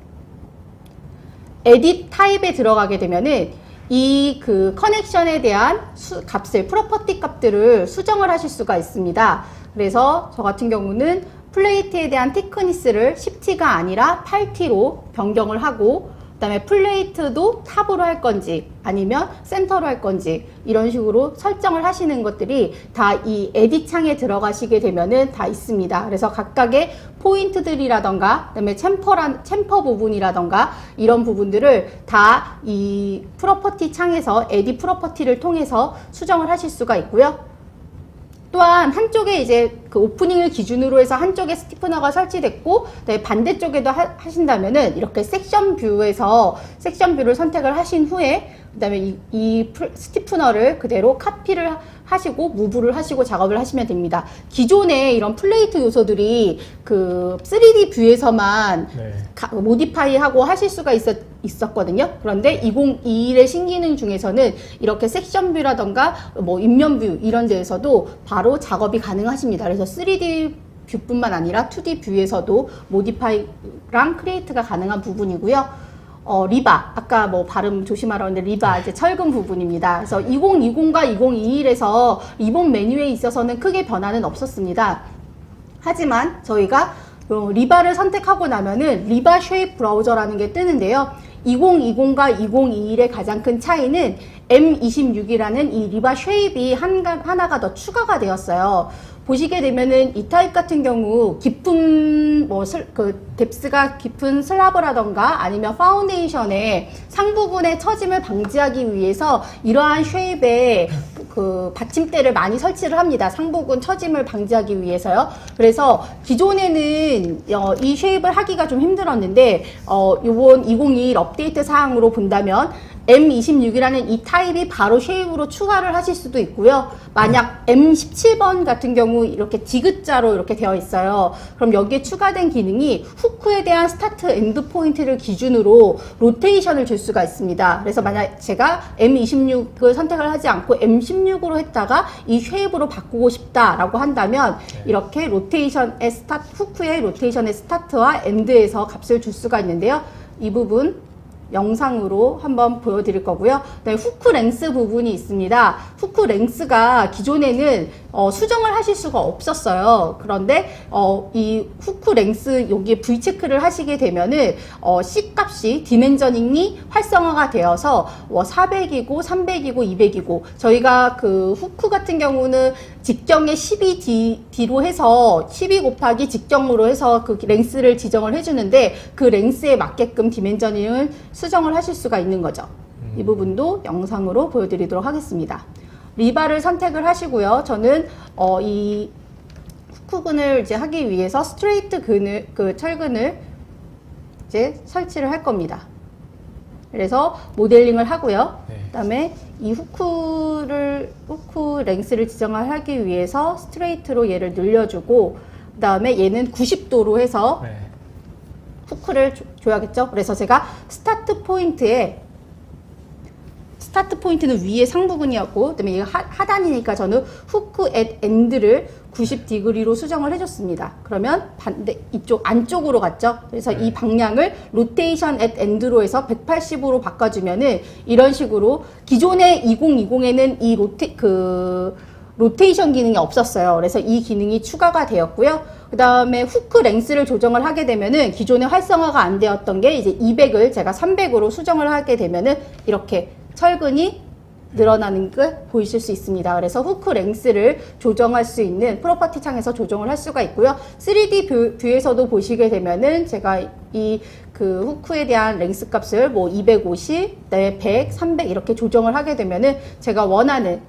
에딧 타입에 들어가게 되면은 이 그 커넥션에 대한 값을, 프로퍼티 값들을 수정을 하실 수가 있습니다. 그래서 저 같은 경우는 플레이트에 대한 티크니스를 10T가 아니라 8T로 변경을 하고, 그 다음에 플레이트도 탑으로 할 건지 아니면 센터로 할 건지 이런 식으로 설정을 하시는 것들이 다 이 에딧 창에 들어가시게 되면은 다 있습니다. 그래서 각각의 포인트들이라던가 그다음에 챔퍼 부분이라던가 이런 부분들을 다 이 프로퍼티 창에서 에딧 프로퍼티를 통해서 수정을 하실 수가 있고요. 또한 한쪽에 이제 그 오프닝을 기준으로 해서 한쪽에 스티프너가 설치됐고 반대쪽에도 하신다면은 이렇게 섹션 뷰에서 섹션 뷰를 선택을 하신 후에 그다음에 이 스티프너를 그대로 카피를 하시고 무브를 하시고 작업을 하시면 됩니다. 기존에 이런 플레이트 요소들이 그 3D 뷰에서만 모디파이 하고 하실 수가 있었거든요. 그런데 2021의 신기능 중에서는 이렇게 섹션 뷰라던가 뭐 인면 뷰 이런 데에서도 바로 작업이 가능하십니다. 그래서 3D 뷰뿐만 아니라 2D 뷰에서도 모디파이랑 크리에이트가 가능한 부분이고요. 리바, 아까 뭐 발음 조심하라고 했는데 리바 이제 철근 부분입니다. 그래서 2020과 2021에서 리본 메뉴에 있어서는 크게 변화는 없었습니다. 하지만 저희가 리바를 선택하고 나면은 리바 쉐입 브라우저라는 게 뜨는데요. 2020과 2021의 가장 큰 차이는 M26이라는 이 리바 쉐입이 하나가 더 추가가 되었어요. 보시게 되면은 이 타입 같은 경우 깊은 뎁스가 깊은 슬라브라던가 아니면 파운데이션의 상부분의 처짐을 방지하기 위해서 이러한 쉐입의 그 받침대를 많이 설치를 합니다. 상부분 처짐을 방지하기 위해서요. 그래서 기존에는 이 쉐입을 하기가 좀 힘들었는데 요번 2021 업데이트 사항으로 본다면 M26이라는 이 타입이 바로 쉐입으로 추가를 하실 수도 있고요. 만약 M17번 같은 경우 이렇게 디귿자로 이렇게 되어 있어요. 그럼 여기에 추가된 기능이 후크에 대한 스타트 엔드 포인트를 기준으로 로테이션을 줄 수가 있습니다. 그래서 만약 제가 M26을 선택을 하지 않고 M16으로 했다가 이 쉐입으로 바꾸고 싶다라고 한다면 이렇게 로테이션의 후크의 로테이션의 스타트와 엔드에서 값을 줄 수가 있는데요. 이 부분 영상으로 한번 보여드릴 거고요. 그다음에 후크 랭스 부분이 있습니다. 후크 랭스가 기존에는 수정을 하실 수가 없었어요. 그런데 이 후크 랭스 여기에 V 체크를 하시게 되면은 C 값이 디멘저닝이 활성화가 되어서 400이고 300이고 200이고 저희가 그 후크 같은 경우는 직경에 12D로 해서 12 곱하기 직경으로 해서 그 랭스를 지정을 해주는데 그 랭스에 맞게끔 디멘저닝을 수정을 하실 수가 있는 거죠. 이 부분도 영상으로 보여드리도록 하겠습니다. 리바를 선택을 하시고요. 저는 이 후크근을 이제 하기 위해서 스트레이트 철근을 이제 설치를 할 겁니다. 그래서 모델링을 하고요. 그다음에 이 후크 랭스를 지정을 하기 위해서 스트레이트로 얘를 늘려주고 그다음에 얘는 90도로 해서 후크를 줘야겠죠. 그래서 제가 스타트 포인트는 위에 상부근이었고 그다음에 얘가 하단이니까 저는 후크 앳 엔드를 90디그리로 수정을 해줬습니다. 그러면 이쪽 안쪽으로 갔죠. 그래서 이 방향을 로테이션 앳 엔드로 해서 180으로 바꿔주면은 이런 식으로 기존의 2020에는 이 로테이션 기능이 없었어요. 그래서 이 기능이 추가가 되었고요. 그 다음에 후크 랭스를 조정을 하게 되면은 기존에 활성화가 안 되었던 게 이제 200을 제가 300으로 수정을 하게 되면은 이렇게 철근이 늘어나는 걸 보이실 수 있습니다. 그래서 후크 랭스를 조정할 수 있는 프로퍼티 창에서 조정을 할 수가 있고요. 3D 뷰에서도 보시게 되면은 제가 이 그 후크에 대한 랭스 값을 뭐 250, 그다음에 100, 300 이렇게 조정을 하게 되면은 제가 원하는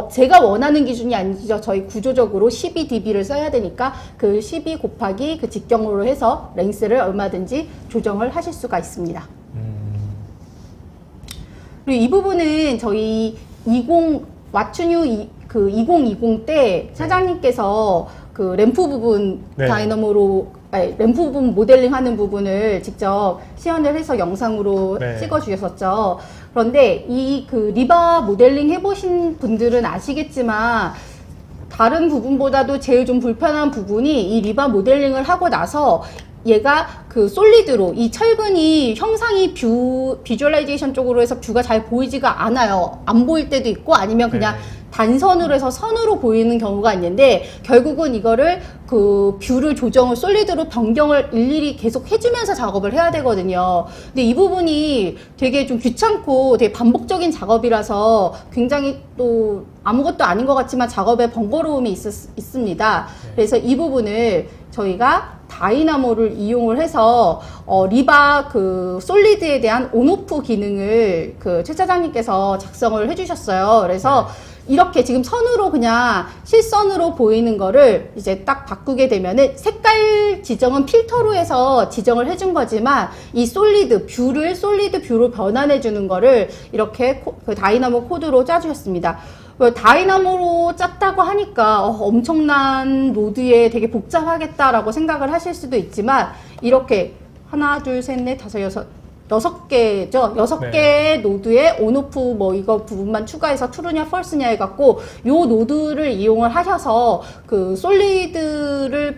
제가 원하는 기준이 아니죠. 저희 구조적으로 12dB를 써야 되니까 그 12 곱하기 그 직경으로 해서 랭스를 얼마든지 조정을 하실 수가 있습니다. 그리고 이 부분은 저희 2020 때 사장님께서 그 램프 부분 램프 부분 모델링 하는 부분을 직접 시연을 해서 영상으로 찍어 주셨었죠. 그런데 이 그 리바 모델링 해보신 분들은 아시겠지만 다른 부분보다도 제일 좀 불편한 부분이 이 리바 모델링을 하고 나서 얘가 그 솔리드로 이 철근이 형상이 비주얼라이제이션 쪽으로 해서 뷰가 잘 보이지가 않아요. 안 보일 때도 있고 아니면 그냥 단선으로 해서 선으로 보이는 경우가 있는데 결국은 이거를 그 뷰를 솔리드로 변경을 일일이 계속 해주면서 작업을 해야 되거든요. 근데 이 부분이 되게 좀 귀찮고 되게 반복적인 작업이라서 굉장히 또 아무것도 아닌 것 같지만 작업에 번거로움이 있습니다. 그래서 이 부분을 저희가 다이나모를 이용을 해서 리바 그 솔리드에 대한 온오프 기능을 그 최 차장님께서 작성을 해주셨어요. 그래서 이렇게 지금 선으로 그냥 실선으로 보이는 거를 이제 딱 바꾸게 되면은 색깔 지정은 필터로 해서 지정을 해준 거지만 이 솔리드 뷰로 변환해 주는 거를 이렇게 그 다이나모 코드로 짜주셨습니다. 다이나모로 짰다고 하니까 엄청난 로드에 되게 복잡하겠다라고 생각을 하실 수도 있지만 이렇게 하나, 둘, 셋, 넷, 다섯, 여섯 6개죠. 6개의 노드에 온오프 뭐 이거 부분만 추가해서 true냐 false냐 해갖고 요 노드를 이용을 하셔서 그 솔리드로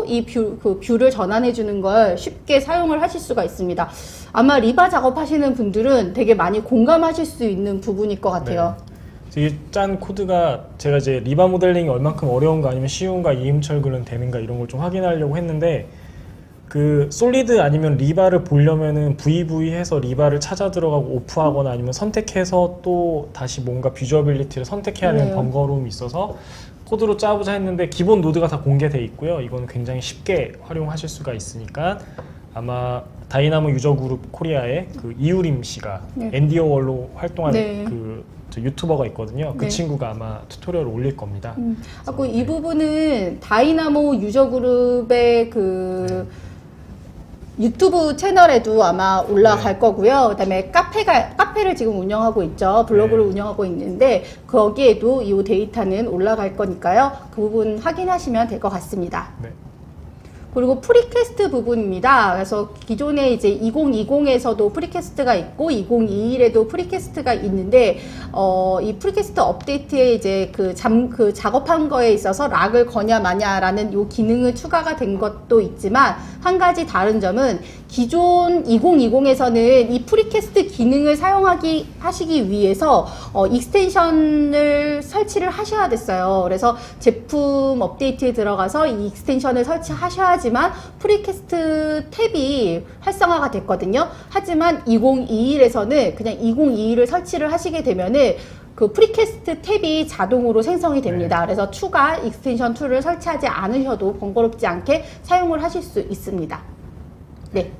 이 뷰를 전환해주는 걸 쉽게 사용을 하실 수가 있습니다. 아마 리바 작업하시는 분들은 되게 많이 공감하실 수 있는 부분일 것 같아요. 이 짠 코드가 제가 이제 리바 모델링이 얼만큼 어려운가 아니면 쉬운가 이음철 글은 되는가 이런 걸 좀 확인하려고 했는데 그 솔리드 아니면 리바를 보려면은 VV 해서 리바를 찾아 들어가고 오프하거나 아니면 선택해서 또 다시 뭔가 비주얼빌리티를 선택해야 하는 네. 번거로움이 있어서 코드로 짜보자 했는데 기본 노드가 다 공개돼 있고요. 이건 굉장히 쉽게 활용하실 수가 있으니까 아마 다이나모 유저 그룹 코리아의 그 이유림 씨가 네. 엔디어월로 활동하는 네. 저 유튜버가 있거든요. 그 네. 친구가 아마 튜토리얼을 올릴 겁니다. 하고 이 부분은 다이나모 유저 그룹의 그 유튜브 채널에도 아마 올라갈 거고요. 그다음에 카페를 지금 운영하고 있죠. 블로그를 네. 운영하고 있는데 거기에도 이 데이터는 올라갈 거니까요. 그 부분 확인하시면 될 것 같습니다. 네. 그리고 프리캐스트 부분입니다. 그래서 기존에 이제 2020에서도 프리캐스트가 있고 2021에도 프리캐스트가 있는데 이 프리캐스트 업데이트에 이제 그 작업한 거에 있어서 락을 거냐 마냐라는 요 기능을 추가가 된 것도 있지만 한 가지 다른 점은 기존 2020에서는 이 프리캐스트 기능을 하시기 위해서 익스텐션을 설치를 하셔야 됐어요. 그래서 제품 업데이트에 들어가서 이 익스텐션을 설치하셔야지만 프리캐스트 탭이 활성화가 됐거든요. 하지만 2021에서는 그냥 2021을 설치를 하시게 되면은 그 프리캐스트 탭이 자동으로 생성이 됩니다. 네. 그래서 추가 익스텐션 툴을 설치하지 않으셔도 번거롭지 않게 사용을 하실 수 있습니다. 네.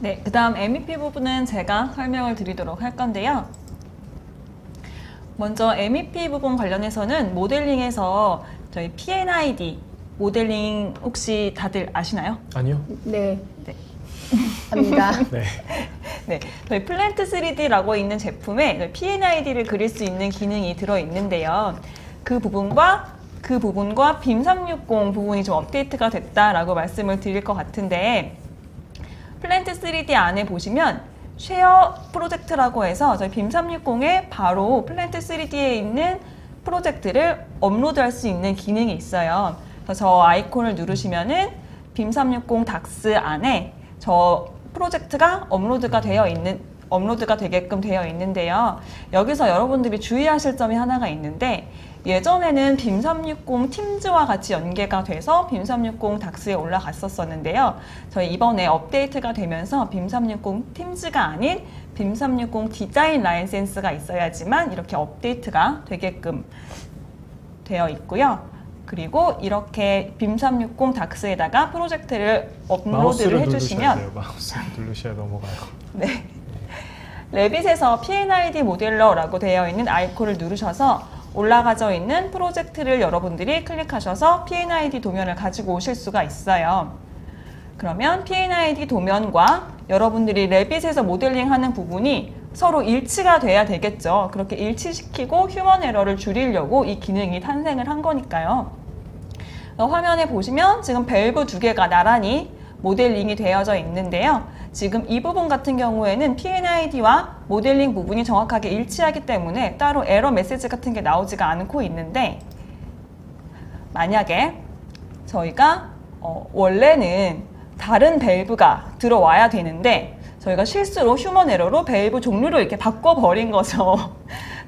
네, 그 다음 MEP 부분은 제가 설명을 드리도록 할 건데요. 먼저 MEP 부분 관련해서는 모델링에서 저희 PNID 모델링 혹시 다들 아시나요? 아니요. 네. 네. 합니다. 네. 네, 저희 플랜트 3D라고 있는 제품에 PNID를 그릴 수 있는 기능이 들어있는데요. 그 부분과 빔 360 부분이 좀 업데이트가 됐다라고 말씀을 드릴 것 같은데 플랜트 3D 안에 보시면 쉐어 프로젝트라고 해서 저희 빔 360에 바로 플랜트 3D에 있는 프로젝트를 업로드할 수 있는 기능이 있어요. 그래서 저 아이콘을 누르시면은 빔 360 닥스 안에 저 프로젝트가 업로드가 되게끔 되어 있는데요. 여기서 여러분들이 주의하실 점이 하나가 있는데 예전에는 빔 360 팀즈와 같이 연계가 돼서 빔 360 닥스에 올라갔었는데요. 저희 이번에 업데이트가 되면서 빔 360 팀즈가 아닌 빔 360 디자인 라이센스가 있어야지만 이렇게 업데이트가 되게끔 되어 있고요. 그리고 이렇게 빔 360 닥스에다가 프로젝트를 업로드를 해주시면 마우스를 누르셔야 넘어가요. 네. 레빗에서 PNID 모델러라고 되어 있는 아이콘을 누르셔서 올라가져 있는 프로젝트를 여러분들이 클릭하셔서 PNID 도면을 가지고 오실 수가 있어요. 그러면 PNID 도면과 여러분들이 레빗에서 모델링하는 부분이 서로 일치가 돼야 되겠죠. 그렇게 일치시키고 휴먼 에러를 줄이려고 이 기능이 탄생을 한 거니까요. 화면에 보시면 지금 밸브 2개가 나란히 모델링이 되어져 있는데요. 지금 이 부분 같은 경우에는 PNID와 모델링 부분이 정확하게 일치하기 때문에 따로 에러 메시지 같은 게 나오지가 않고 있는데 만약에 저희가 원래는 다른 밸브가 들어와야 되는데 저희가 실수로 휴먼 에러로 밸브 종류를 이렇게 바꿔버린 거죠.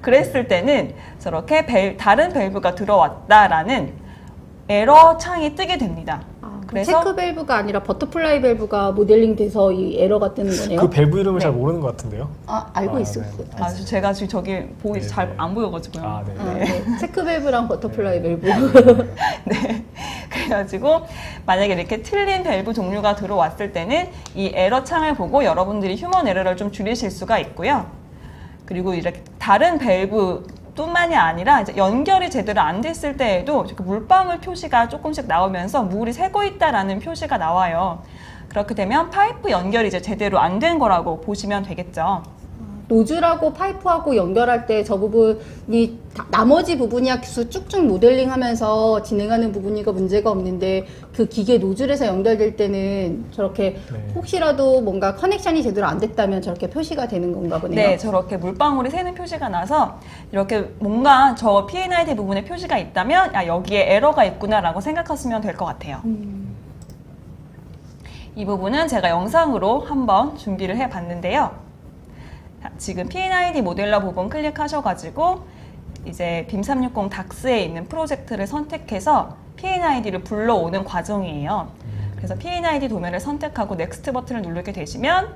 그랬을 때는 저렇게 다른 밸브가 들어왔다라는 에러 창이 뜨게 됩니다. 그래서 체크 밸브가 아니라 버터플라이 밸브가 모델링 돼서 이 에러가 뜨는 거네요. 그 밸브 이름을 네. 잘 모르는 것 같은데요. 알고 아, 있어요. 네. 제가 지금 저기 보기 네, 잘 네. 안 보여가지고요. 아, 네. 네. 체크 밸브랑 버터플라이 밸브. 네. 그래가지고 만약에 이렇게 틀린 밸브 종류가 들어왔을 때는 이 에러 창을 보고 여러분들이 휴먼 에러를 좀 줄이실 수가 있고요. 그리고 이렇게 다른 밸브 뿐만이 아니라 이제 연결이 제대로 안 됐을 때에도 물방울 표시가 조금씩 나오면서 물이 새고 있다라는 표시가 나와요. 그렇게 되면 파이프 연결이 이제 제대로 안 된 거라고 보시면 되겠죠. 노즐하고 파이프하고 연결할 때 저 부분이 나머지 부분이야 계속 쭉쭉 모델링하면서 진행하는 부분이가 문제가 없는데 그 기계 노즐에서 연결될 때는 저렇게 네. 혹시라도 뭔가 커넥션이 제대로 안 됐다면 저렇게 표시가 되는 건가 보네요. 네, 저렇게 물방울이 새는 표시가 나서 이렇게 뭔가 저 P&ID 부분에 표시가 있다면 아, 여기에 에러가 있구나라고 생각하시면 될 것 같아요. 이 부분은 제가 영상으로 한번 준비를 해봤는데요. 자, 지금 P&ID 모델러 부분 클릭하셔가지고 이제 빔360 닥스에 있는 프로젝트를 선택해서 P&ID를 불러오는 과정이에요. 그래서 P&ID 도면을 선택하고 넥스트 버튼을 누르게 되시면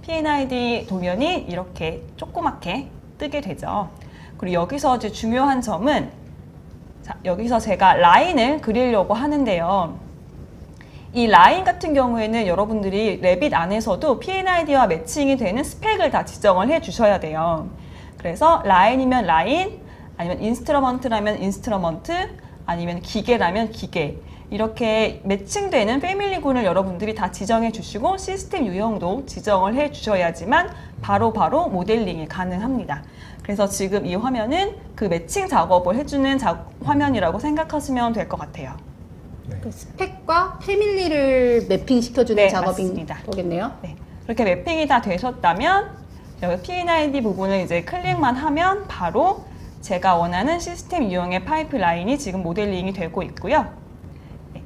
P&ID 도면이 이렇게 조그맣게 뜨게 되죠. 그리고 여기서 이제 중요한 점은 자, 여기서 제가 라인을 그리려고 하는데요. 이 라인 같은 경우에는 여러분들이 레빗 안에서도 P&ID와 매칭이 되는 스펙을 다 지정을 해 주셔야 돼요. 그래서 라인이면 라인, 아니면 인스트루먼트라면 인스트루먼트, 아니면 기계라면 기계, 이렇게 매칭되는 패밀리군을 여러분들이 다 지정해 주시고 시스템 유형도 지정을 해 주셔야지만 바로바로 모델링이 가능합니다. 그래서 지금 이 화면은 그 매칭 작업을 해주는 화면이라고 생각하시면 될 것 같아요. 그 스펙과 패밀리를 매핑 시켜주는 네, 작업인 맞습니다. 거겠네요. 네, 그렇게 매핑이 다 되셨다면 여기 P&ID 부분을 이제 클릭만 하면 바로 제가 원하는 시스템 유형의 파이프라인이 지금 모델링이 되고 있고요. 네.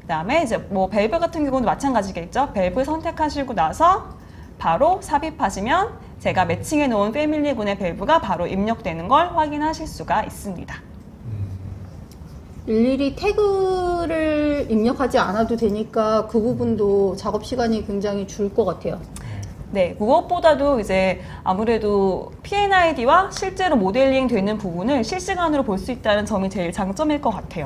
그다음에 이제 뭐 밸브 같은 경우도 마찬가지겠죠. 밸브 선택하시고 나서 바로 삽입하시면 제가 매칭해 놓은 패밀리군의 밸브가 바로 입력되는 걸 확인하실 수가 있습니다. 일일이 태그를 입력하지 않아도 되니까 그 부분도 작업 시간이 굉장히 줄 것 같아요. 네, 무엇보다도 이제 아무래도 P&ID와 실제로 모델링 되는 부분을 실시간으로 볼 수 있다는 점이 제일 장점일 것 같아요.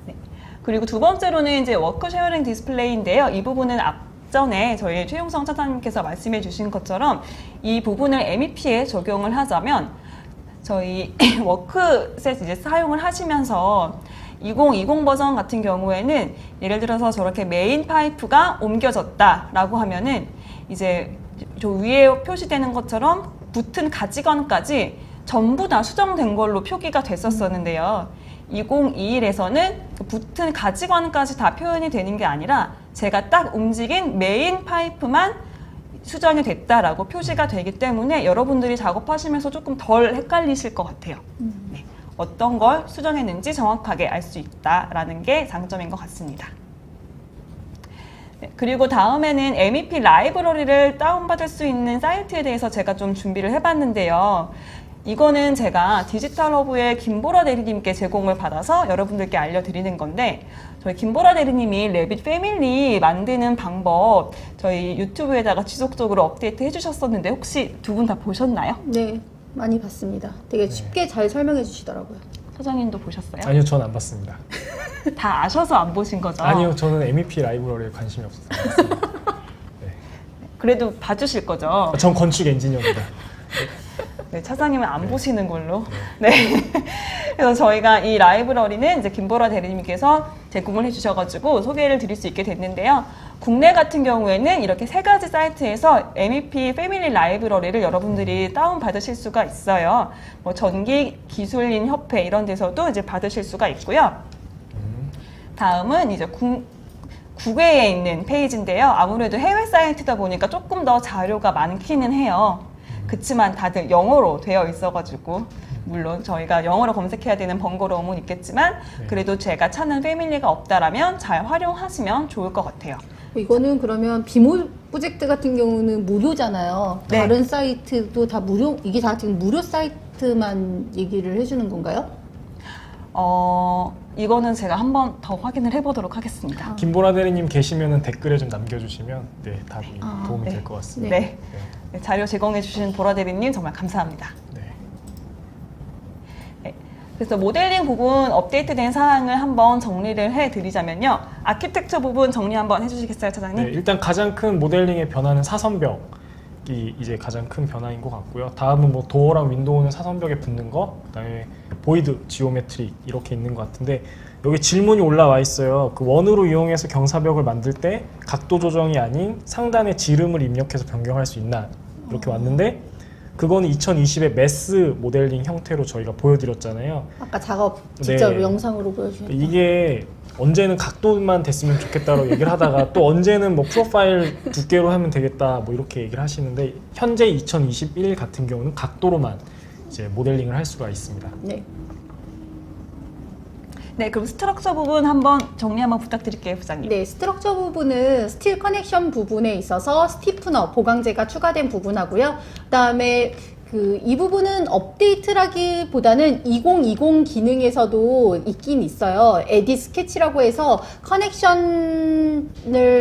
네. 그리고 두 번째로는 이제 워크 쉐어링 디스플레이인데요. 이 부분은 앞전에 저희 최용성 차장님께서 말씀해 주신 것처럼 이 부분을 MEP에 적용을 하자면 저희 워크셋 이제 사용을 하시면서 2020 버전 같은 경우에는 예를 들어서 저렇게 메인 파이프가 옮겨졌다라고 하면은 이제 저 위에 표시되는 것처럼 붙은 가지관까지 전부 다 수정된 걸로 표기가 됐었었는데요. 2021에서는 붙은 가지관까지 다 표현이 되는 게 아니라 제가 딱 움직인 메인 파이프만 수정이 됐다라고 표시가 되기 때문에 여러분들이 작업하시면서 조금 덜 헷갈리실 것 같아요. 네. 어떤 걸 수정했는지 정확하게 알 수 있다라는 게 장점인 것 같습니다. 네, 그리고 다음에는 MEP 라이브러리를 다운받을 수 있는 사이트에 대해서 제가 좀 준비를 해봤는데요. 이거는 제가 디지털허브의 김보라 대리님께 제공을 받아서 여러분들께 알려드리는 건데 저희 김보라 대리님이 레빗 패밀리 만드는 방법 저희 유튜브에다가 지속적으로 업데이트 해주셨었는데 혹시 두 분 다 보셨나요? 네, 많이 봤습니다. 되게 쉽게 잘 설명해 주시더라고요. 사장님도 보셨어요? 아니요, 전 안 봤습니다. 다 아셔서 안 보신 거죠? 아니요, 저는 MEP 라이브러리에 관심이 없어서. 그래도 봐주실 거죠? 전 건축 엔지니어입니다. 네, 차장님은 안 보시는 걸로. 네. 그래서 저희가 이 라이브러리는 이제 김보라 대리님께서 제공을 해주셔가지고 소개를 드릴 수 있게 됐는데요. 국내 같은 경우에는 이렇게 세 가지 사이트에서 MEP 패밀리 라이브러리를 여러분들이 다운받으실 수가 있어요. 뭐 전기 기술인 협회 이런 데서도 이제 받으실 수가 있고요. 다음은 이제 국외에 있는 페이지인데요. 아무래도 해외 사이트다 보니까 조금 더 자료가 많기는 해요. 그치만 다들 영어로 되어 있어가지고 물론 저희가 영어로 검색해야 되는 번거로움은 있겠지만 그래도 제가 찾는 패밀리가 없다라면 잘 활용하시면 좋을 것 같아요. 이거는 그러면 비모 프로젝트 같은 경우는 무료잖아요. 네. 다른 사이트도 다 무료, 이게 다 지금 무료 사이트만 얘기를 해주는 건가요? 이거는 제가 한번 더 확인을 해보도록 하겠습니다. 김보라 대리님 계시면 댓글에 좀 남겨주시면 네, 답이 도움이 네. 될 것 같습니다. 네. 네, 자료 제공해 주신 보라 대리님 정말 감사합니다. 네. 네, 그래서 모델링 부분 업데이트된 사항을 한번 정리를 해드리자면요. 아키텍처 부분 정리 한번 해주시겠어요, 차장님? 네, 일단 가장 큰 모델링의 변화는 사선벽이 이제 가장 큰 변화인 것 같고요. 다음은 뭐 도어랑 윈도우는 사선벽에 붙는 거, 그다음에 보이드, 지오메트리 이렇게 있는 것 같은데 여기 질문이 올라와 있어요. 그 원으로 이용해서 경사벽을 만들 때 각도 조정이 아닌 상단에 지름을 입력해서 변경할 수 있나 이렇게 왔는데 그거는 2020의 매스 모델링 형태로 저희가 보여드렸잖아요. 아까 작업 직접 네. 영상으로 보여주셨죠. 이게 언제는 각도만 됐으면 좋겠다고 얘기를 하다가 또 언제는 뭐 프로파일 두께로 하면 되겠다 뭐 이렇게 얘기를 하시는데 현재 2021 같은 경우는 각도로만 이제 모델링을 할 수가 있습니다. 네. 네, 그럼 스트럭처 부분 한번 정리 한번 부탁드릴게요, 부장님. 네, 스트럭처 부분은 스틸 커넥션 부분에 있어서 스티프너, 보강제가 추가된 부분하고요. 그다음에 이 부분은 업데이트라기보다는 2020 기능에서도 있긴 있어요. 에딧 스케치라고 해서 커넥션을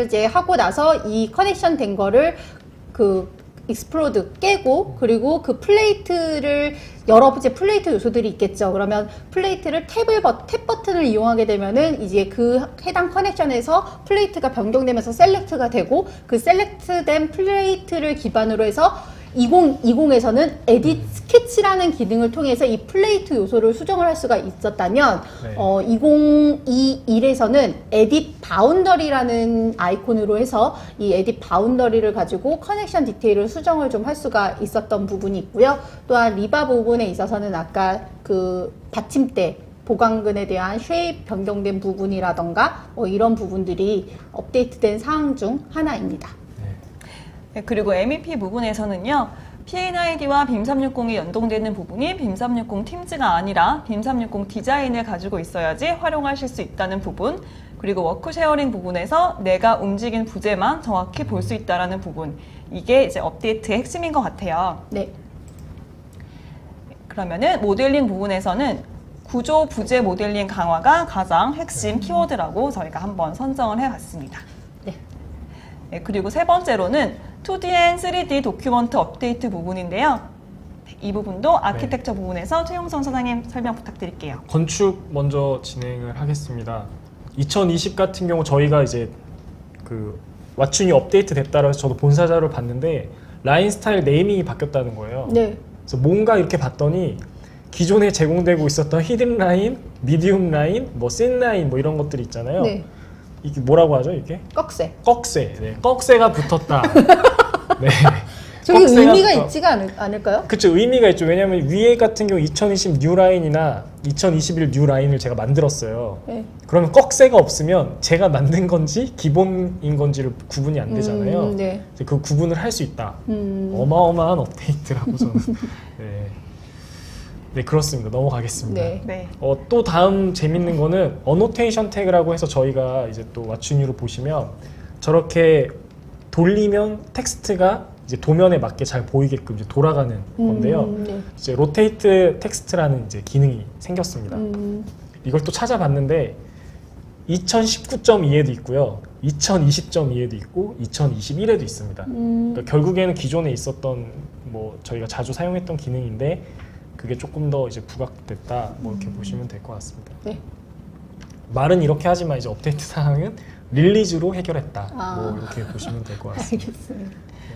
이제 하고 나서 이 커넥션 된 거를 익스플로드 깨고 그리고 그 플레이트를 여러 번째 플레이트 요소들이 있겠죠. 그러면 플레이트를 탭 버튼을 이용하게 되면은 이제 그 해당 커넥션에서 플레이트가 변경되면서 셀렉트가 되고 그 셀렉트된 플레이트를 기반으로 해서 2020에서는 에딧 스케치라는 기능을 통해서 이 플레이트 요소를 수정을 할 수가 있었다면 네. 2021에서는 에딧 바운더리라는 아이콘으로 해서 이 에딧 바운더리를 가지고 커넥션 디테일을 수정을 좀 할 수가 있었던 부분이 있고요. 또한 리바 부분에 있어서는 아까 그 받침대 보강근에 대한 쉐입 변경된 부분이라던가 이런 부분들이 업데이트된 사항 중 하나입니다. 네, 그리고 MEP 부분에서는요. P&ID와 빔360이 연동되는 부분이 빔360 팀즈가 아니라 빔360 디자인을 가지고 있어야지 활용하실 수 있다는 부분, 그리고 워크 쉐어링 부분에서 내가 움직인 부재만 정확히 볼 수 있다는 부분, 이게 이제 업데이트의 핵심인 것 같아요. 네. 그러면은 모델링 부분에서는 구조 부재 모델링 강화가 가장 핵심 키워드라고 저희가 한번 선정을 해봤습니다. 네. 네, 그리고 세 번째로는 2D 앤 3D 도큐먼트 업데이트 부분인데요. 이 부분도 아키텍처 부분에서 최용선 사장님 설명 부탁드릴게요. 건축 먼저 진행을 하겠습니다. 2020 같은 경우 저희가 이제 그 왓춘이 업데이트 됐다고 해서 저도 본사 자료를 봤는데 라인 스타일 네이밍이 바뀌었다는 거예요. 네. 그래서 뭔가 이렇게 봤더니 기존에 제공되고 있었던 히든 라인, 미디움 라인, 뭐 씬 라인 뭐 이런 것들이 있잖아요. 네. 이게 뭐라고 하죠, 이게? 꺽쇠. 꺽쇠. 네, 꺽쇠가 붙었다. 네. 저기 꺽쇠가 의미가 붙어- 있지가 않을까요? 그쵸, 의미가 있죠. 왜냐면 위에 같은 경우 2020 뉴 라인이나 2021 뉴 라인을 제가 만들었어요. 네. 그러면 꺽쇠가 없으면 제가 만든 건지 기본인 건지를 구분이 안 되잖아요. 네. 이제 그 구분을 할 수 있다. 어마어마한 업데이트라고 저는. 네. 네, 그렇습니다. 넘어가겠습니다. 네. 네. 또 다음 재밌는 거는 어노테이션 태그라고 해서 저희가 이제 또 왓춘유로 보시면 저렇게 돌리면 텍스트가 이제 도면에 맞게 잘 보이게끔 이제 돌아가는 건데요. 네. 이제 로테이트 텍스트라는 이제 기능이 생겼습니다. 이걸 또 찾아봤는데 2019.2에도 있고요, 2020.2에도 있고 2021에도 있습니다. 그러니까 결국에는 기존에 있었던 뭐 저희가 자주 사용했던 기능인데 그게 조금 더 이제 부각됐다, 뭐 이렇게 보시면 될 것 같습니다. 네. 말은 이렇게 하지만 이제 업데이트 사항은 릴리즈로 해결했다. 아. 뭐 이렇게 보시면 될 것 같습니다. 알겠습니다.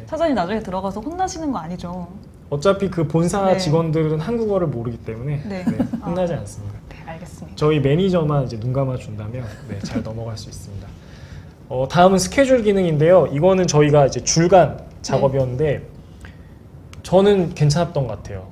사장님 나중에 들어가서 혼나시는 거 아니죠? 어차피 그 본사 네. 직원들은 한국어를 모르기 때문에 네. 혼나지 않습니다. 네, 알겠습니다. 저희 매니저만 이제 눈 감아 준다면 잘 넘어갈 수 있습니다. 다음은 스케줄 기능인데요. 이거는 저희가 이제 줄간 작업이었는데 저는 괜찮았던 것 같아요.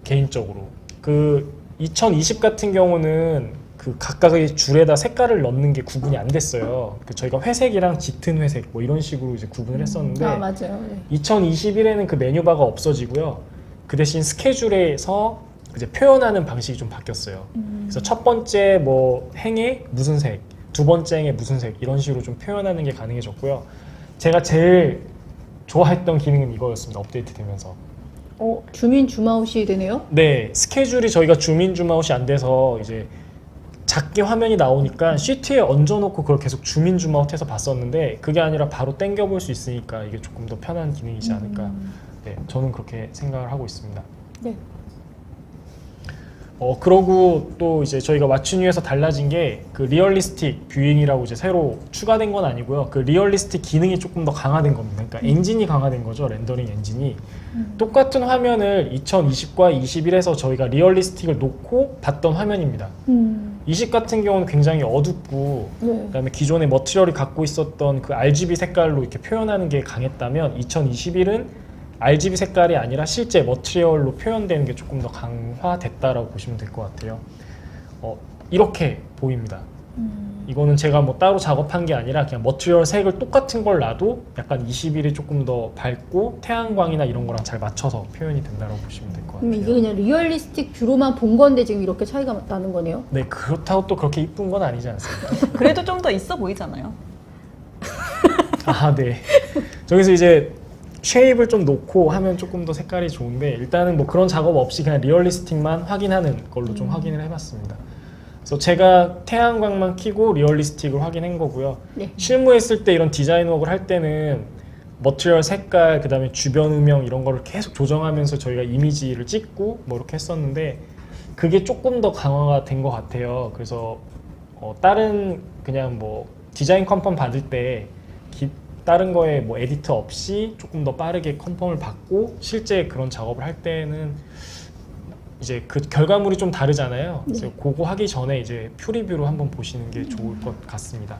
개인적으로. 그 2020 같은 경우는 그 각각의 줄에다 색깔을 넣는 게 구분이 안 됐어요. 그 저희가 회색이랑 짙은 회색 뭐 이런 식으로 이제 구분을 했었는데 아, 맞아요. 네. 2021에는 그 메뉴바가 없어지고요. 그 대신 스케줄에서 이제 표현하는 방식이 좀 바뀌었어요. 그래서 첫 번째 뭐 행에 무슨 색, 두 번째 행에 무슨 색 이런 식으로 좀 표현하는 게 가능해졌고요. 제가 제일 좋아했던 기능은 이거였습니다. 업데이트 되면서. 주민 줌아웃이 되네요. 네, 스케줄이 저희가 주민 줌아웃이 안 돼서 이제 작게 화면이 나오니까 시트에 얹어놓고 그걸 계속 주민 줌아웃해서 봤었는데 그게 아니라 바로 당겨볼 수 있으니까 이게 조금 더 편한 기능이지 않을까. 네, 저는 그렇게 생각을 하고 있습니다. 네. 그러고 또 이제 저희가 왓춘유에서 달라진 게 그 리얼리스틱 뷰잉이라고 이제 새로 추가된 건 아니고요. 그 리얼리스틱 기능이 조금 더 강화된 겁니다. 그러니까 엔진이 강화된 거죠. 렌더링 엔진이. 똑같은 화면을 2020과 21에서 저희가 리얼리스틱을 놓고 봤던 화면입니다. 20 같은 경우는 굉장히 어둡고 네. 그다음에 기존의 머티리얼이 갖고 있었던 그 RGB 색깔로 이렇게 표현하는 게 강했다면 2021은 RGB 색깔이 아니라 실제 머티리얼로 표현되는 게 조금 더 강화됐다라고 보시면 될 것 같아요. 이렇게 보입니다. 이거는 제가 뭐 따로 작업한 게 아니라 그냥 머티리얼 색을 똑같은 걸 놔도 약간 21이 조금 더 밝고 태양광이나 이런 거랑 잘 맞춰서 표현이 된다고 보시면 될 것 같아요. 그럼 이게 그냥 리얼리스틱 뷰로만 본 건데 지금 이렇게 차이가 나는 거네요? 네, 그렇다고 또 그렇게 이쁜 건 아니지 않습니까? 그래도 좀 더 있어 보이잖아요. 아, 네. 저기서 이제 쉐입을 좀 놓고 하면 조금 더 색깔이 좋은데 일단은 뭐 그런 작업 없이 그냥 리얼리스틱만 확인하는 걸로 좀 확인을 해봤습니다. 그래서 제가 태양광만 켜고 리얼리스틱을 확인한 거고요. 네. 실무했을 때 이런 디자인 웍을 할 때는 머티리얼 색깔, 그 다음에 주변 음영 이런 거를 계속 조정하면서 저희가 이미지를 찍고 뭐 이렇게 했었는데 그게 조금 더 강화가 된 것 같아요. 그래서 다른 그냥 뭐 디자인 컨펌 받을 때 다른 거에 뭐 에디터 없이 조금 더 빠르게 컨펌을 받고 실제 그런 작업을 할 때는 이제 그 결과물이 좀 다르잖아요. 그래서 그거 하기 전에 이제 퓨리뷰로 한번 보시는 게 좋을 것 같습니다.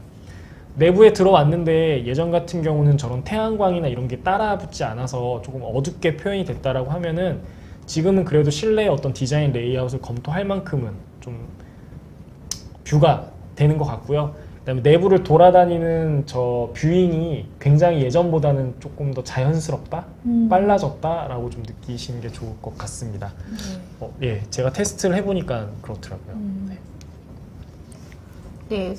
내부에 들어왔는데 예전 같은 경우는 저런 태양광이나 이런 게 따라붙지 않아서 조금 어둡게 표현이 됐다라고 하면은 지금은 그래도 실내의 어떤 디자인 레이아웃을 검토할 만큼은 좀 뷰가 되는 것 같고요. 그다음에 내부를 돌아다니는 저 뷰잉이 굉장히 예전보다는 조금 더 자연스럽다, 빨라졌다라고 좀 느끼시는 게 좋을 것 같습니다. 예, 제가 테스트를 해보니까 그렇더라고요. 네. 네,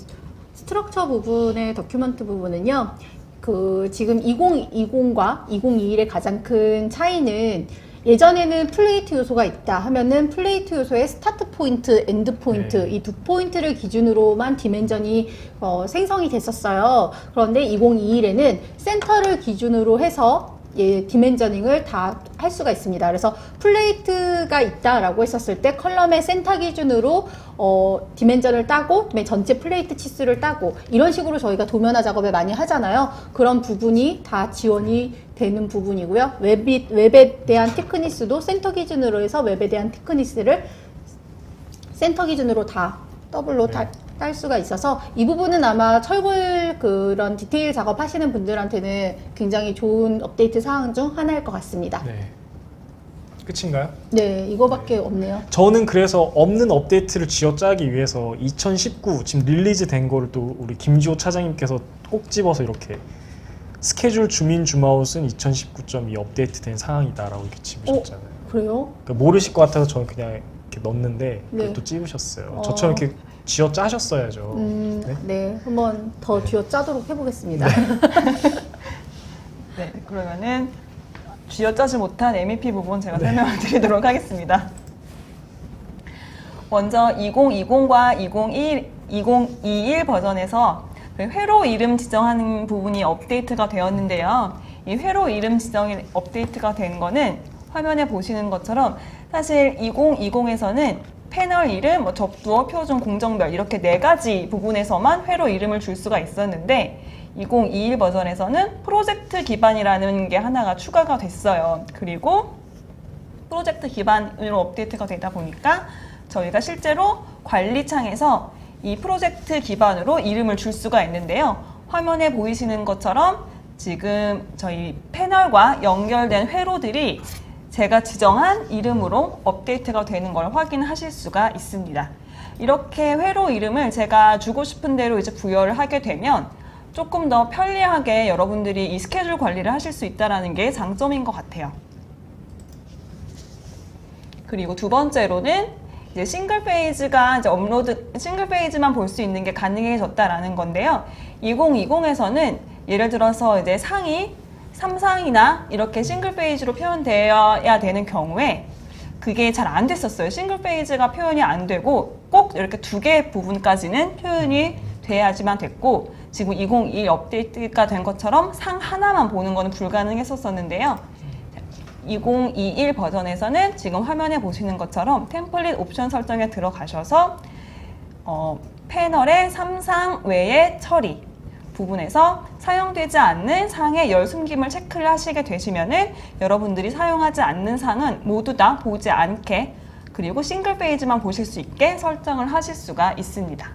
스트럭처 부분의 더큐먼트 부분은요. 그 지금 2020과 2021의 가장 큰 차이는 예전에는 플레이트 요소가 있다 하면은 플레이트 요소의 스타트 포인트, 엔드 포인트 네. 이 두 포인트를 기준으로만 디멘전이 생성이 됐었어요. 그런데 2021에는 센터를 기준으로 해서 디멘저닝을 다 할 수가 있습니다. 그래서 플레이트가 있다라고 했었을 때 컬럼의 센터 기준으로 디멘전을 따고 그다음에 전체 플레이트 치수를 따고 이런 식으로 저희가 도면화 작업을 많이 하잖아요. 그런 부분이 다 지원이 되는 부분이고요. 웹에 대한 테크니스도 센터 기준으로 해서 웹에 대한 테크니스를 센터 기준으로 다 더블로 다 딸 수가 있어서 이 부분은 아마 철골 그런 디테일 작업하시는 분들한테는 굉장히 좋은 업데이트 사항 중 하나일 것 같습니다. 네. 끝인가요? 네, 이거밖에 없네요. 저는 그래서 없는 업데이트를 쥐어짜기 위해서 2019 지금 릴리즈 된 거를 또 우리 김지호 차장님께서 꼭 집어서 이렇게 스케줄 주민 줌아웃은 2019.2 업데이트된 상황이다라고 이렇게 집으셨잖아요. 그래요? 그러니까 모르실 것 같아서 저는 그냥 이렇게 넣었는데 그걸 네. 또 찝으셨어요. 저처럼 이렇게 쥐어 짜셨어야죠. 네? 네, 한번 더 쥐어 짜도록 해보겠습니다. 네, 그러면은 쥐어짜지 못한 MEP 부분 제가 설명을 드리도록 하겠습니다. 먼저 2020과 2021 버전에서 회로 이름 지정하는 부분이 업데이트가 되었는데요. 이 회로 이름 지정이 업데이트가 된 거는 화면에 보시는 것처럼 사실 2020에서는 패널 이름, 뭐 접두어, 표준, 공정별 이렇게 4가지 부분에서만 회로 이름을 줄 수가 있었는데 2021 버전에서는 프로젝트 기반이라는 게 하나가 추가가 됐어요. 그리고 프로젝트 기반으로 업데이트가 되다 보니까 저희가 실제로 관리창에서 이 프로젝트 기반으로 이름을 줄 수가 있는데요. 화면에 보이시는 것처럼 지금 저희 패널과 연결된 회로들이 제가 지정한 이름으로 업데이트가 되는 걸 확인하실 수가 있습니다. 이렇게 회로 이름을 제가 주고 싶은 대로 이제 부여를 하게 되면 조금 더 편리하게 여러분들이 이 스케줄 관리를 하실 수 있다는 게 장점인 것 같아요. 그리고 두 번째로는 이제 싱글 페이지가 이제 싱글 페이지만 볼 수 있는 게 가능해졌다라는 건데요. 2020에서는 예를 들어서 이제 상이 3상이나 이렇게 싱글 페이지로 표현되어야 되는 경우에 그게 잘 안 됐었어요. 싱글 페이지가 표현이 안 되고 꼭 이렇게 2개 부분까지는 표현이 돼야지만 됐고 지금 2021 업데이트가 된 것처럼 상 하나만 보는 거는 불가능했었는데요. 2021 버전에서는 지금 화면에 보시는 것처럼 템플릿 옵션 설정에 들어가셔서 패널의 3상 외의 처리 부분에서 사용되지 않는 상의 열 숨김을 체크를 하시게 되시면은 여러분들이 사용하지 않는 상은 모두 다 보지 않게 그리고 싱글 페이지만 보실 수 있게 설정을 하실 수가 있습니다.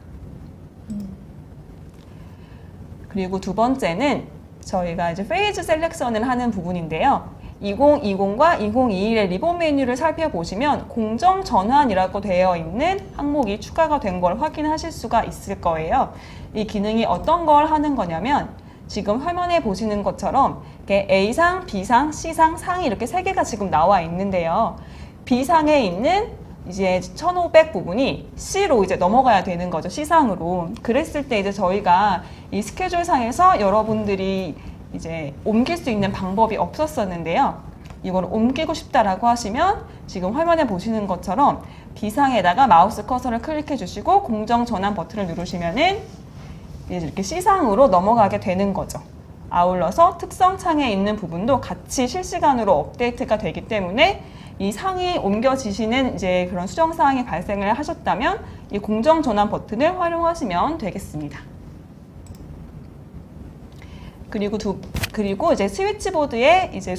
그리고 두 번째는 저희가 이제 페이지 셀렉션을 하는 부분인데요. 2020과 2021의 리본 메뉴를 살펴보시면 공정 전환이라고 되어 있는 항목이 추가가 된 걸 확인하실 수가 있을 거예요. 이 기능이 어떤 걸 하는 거냐면 지금 화면에 보시는 것처럼 이렇게 A상, B상, C상, 상이 이렇게 세 개가 지금 나와 있는데요. B상에 있는 이제 1500 부분이 C로 이제 넘어가야 되는 거죠. C상으로. 그랬을 때 이제 저희가 이 스케줄상에서 여러분들이 이제 옮길 수 있는 방법이 없었었는데요. 이걸 옮기고 싶다라고 하시면 지금 화면에 보시는 것처럼 B상에다가 마우스 커서를 클릭해 주시고 공정 전환 버튼을 누르시면은 이렇게 C상으로 넘어가게 되는 거죠. 아울러서 특성 창에 있는 부분도 같이 실시간으로 업데이트가 되기 때문에 이 상이 옮겨지시는 이제 그런 수정 사항이 발생을 하셨다면 이 공정 전환 버튼을 활용하시면 되겠습니다. 그리고 이제 스위치보드에 이제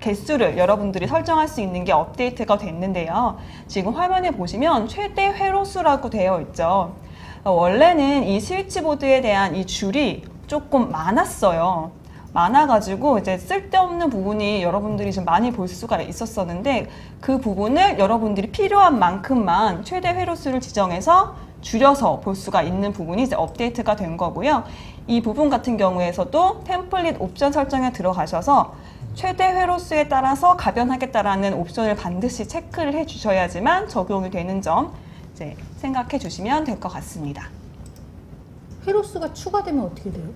개수를 여러분들이 설정할 수 있는 게 업데이트가 됐는데요. 지금 화면에 보시면 최대 회로수라고 되어 있죠. 원래는 이 스위치보드에 대한 이 줄이 조금 많았어요. 많아가지고 이제 쓸데없는 부분이 여러분들이 좀 많이 볼 수가 있었었는데 그 부분을 여러분들이 필요한 만큼만 최대 회로수를 지정해서 줄여서 볼 수가 있는 부분이 이제 업데이트가 된 거고요. 이 부분 같은 경우에서도 템플릿 옵션 설정에 들어가셔서 최대 회로수에 따라서 가변하겠다라는 옵션을 반드시 체크를 해 주셔야지만 적용이 되는 점 이제 생각해 주시면 될 것 같습니다. 회로수가 추가되면 어떻게 돼요?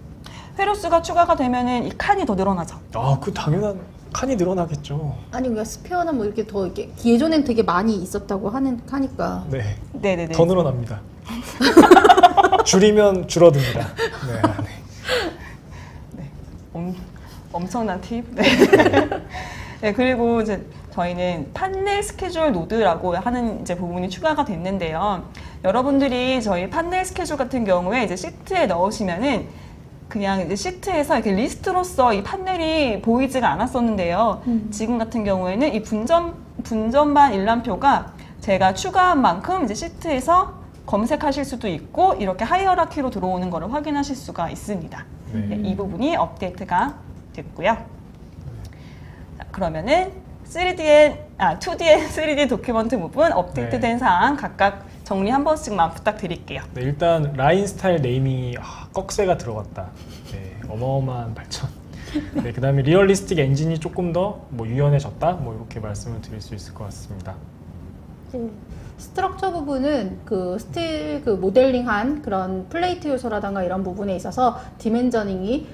회로수가 추가가 되면은 이 칸이 더 늘어나죠. 아, 그 당연한 칸이 늘어나겠죠. 아니 그러니까 스페어나 뭐 이렇게 더 이렇게 예전엔 되게 많이 있었다고 하니까. 네. 네네네. 더 늘어납니다. 줄이면 줄어듭니다. 네. 엄청난 팁. 네. 네, 그리고 이제 저희는 판넬 스케줄 노드라고 하는 이제 부분이 추가가 됐는데요. 여러분들이 저희 판넬 스케줄 같은 경우에 이제 시트에 넣으시면은 그냥 이제 시트에서 이렇게 리스트로서 이 판넬이 보이지가 않았었는데요. 지금 같은 경우에는 이 분전반 일람표가 제가 추가한 만큼 이제 시트에서 검색하실 수도 있고 이렇게 하이어라키로 들어오는 것을 확인하실 수가 있습니다. 네, 이 부분이 업데이트가 됐고요. 자, 그러면은 2D의 3D 도큐먼트 부분 업데이트된 사항 각각 정리 한 번씩만 부탁드릴게요. 네, 일단 라인 스타일 네이밍이 꺽쇠가 들어갔다. 네, 어마어마한 발전. 네, 그다음에 리얼리스틱 엔진이 조금 더 뭐 유연해졌다. 뭐 이렇게 말씀을 드릴 수 있을 것 같습니다. 스트럭처 부분은 그 스틸 그 모델링한 그런 플레이트 요소라던가 이런 부분에 있어서 디멘저닝이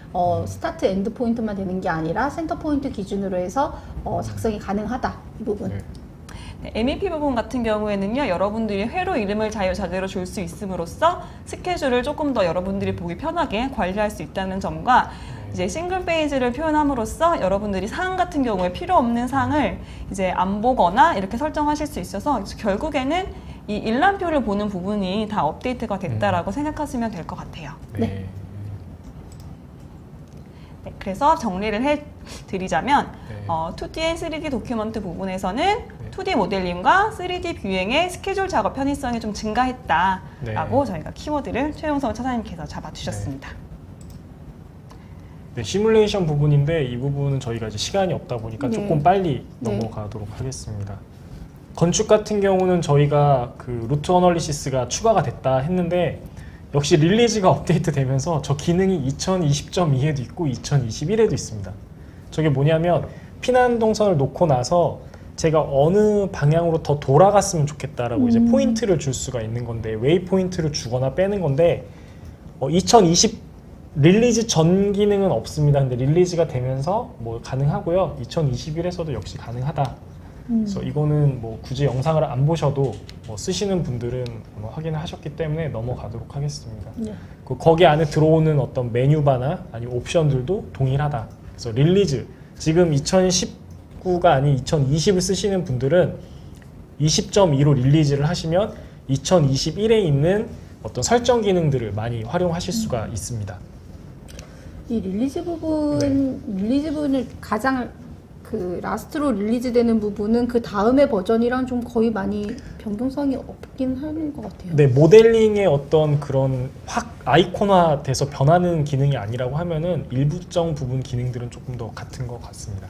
스타트 엔드 포인트만 되는 게 아니라 센터 포인트 기준으로 해서 작성이 가능하다 이 부분. 네. 네, MEP 부분 같은 경우에는요, 여러분들이 회로 이름을 자유자재로 줄 수 있음으로써 스케줄을 조금 더 여러분들이 보기 편하게 관리할 수 있다는 점과 이제 싱글 페이지를 표현함으로써 여러분들이 사항 같은 경우에 필요 없는 사항을 이제 안 보거나 이렇게 설정하실 수 있어서 결국에는 이 일람표를 보는 부분이 다 업데이트가 됐다라고 생각하시면 될 것 같아요. 네. 네, 그래서 정리를 해드리자면 네. 2D, 3D 도큐먼트 부분에서는 2D 모델링과 3D 뷰잉의 스케줄 작업 편의성이 좀 증가했다라고 저희가 키워드를 최용성 차장님께서 잡아주셨습니다. 네, 시뮬레이션 부분인데 이 부분은 저희가 이제 시간이 없다 보니까 네. 조금 빨리 넘어가도록 하겠습니다. 건축 같은 경우는 저희가 그 루트 어널리시스가 추가가 됐다 했는데 역시 릴리즈가 업데이트 되면서 저 기능이 2020.2에도 있고 2021에도 있습니다. 저게 뭐냐면 피난 동선을 놓고 나서 제가 어느 방향으로 더 돌아갔으면 좋겠다라고 이제 포인트를 줄 수가 있는 건데 웨이 포인트를 주거나 빼는 건데 2020 릴리즈 전 기능은 없습니다. 근데 릴리즈가 되면서 뭐 가능하고요. 2021에서도 역시 가능하다. 그래서 이거는 뭐 굳이 영상을 안 보셔도 뭐 쓰시는 분들은 확인을 하셨기 때문에 넘어가도록 하겠습니다. 네. 거기 안에 들어오는 어떤 메뉴바나 아니면 옵션들도 동일하다. 그래서 릴리즈 지금 2019가 아닌 2020을 쓰시는 분들은 20.2로 릴리즈를 하시면 2021에 있는 어떤 설정 기능들을 많이 활용하실 수가 있습니다. 이 릴리즈 부분을 가장 그 라스트로 릴리즈되는 부분은 그 다음의 버전이랑 좀 거의 많이 변동성이 없긴 하는 것 같아요. 네, 모델링의 어떤 그런 확 아이콘화돼서 변하는 기능이 아니라고 하면은 일부정 부분 기능들은 조금 더 같은 것 같습니다.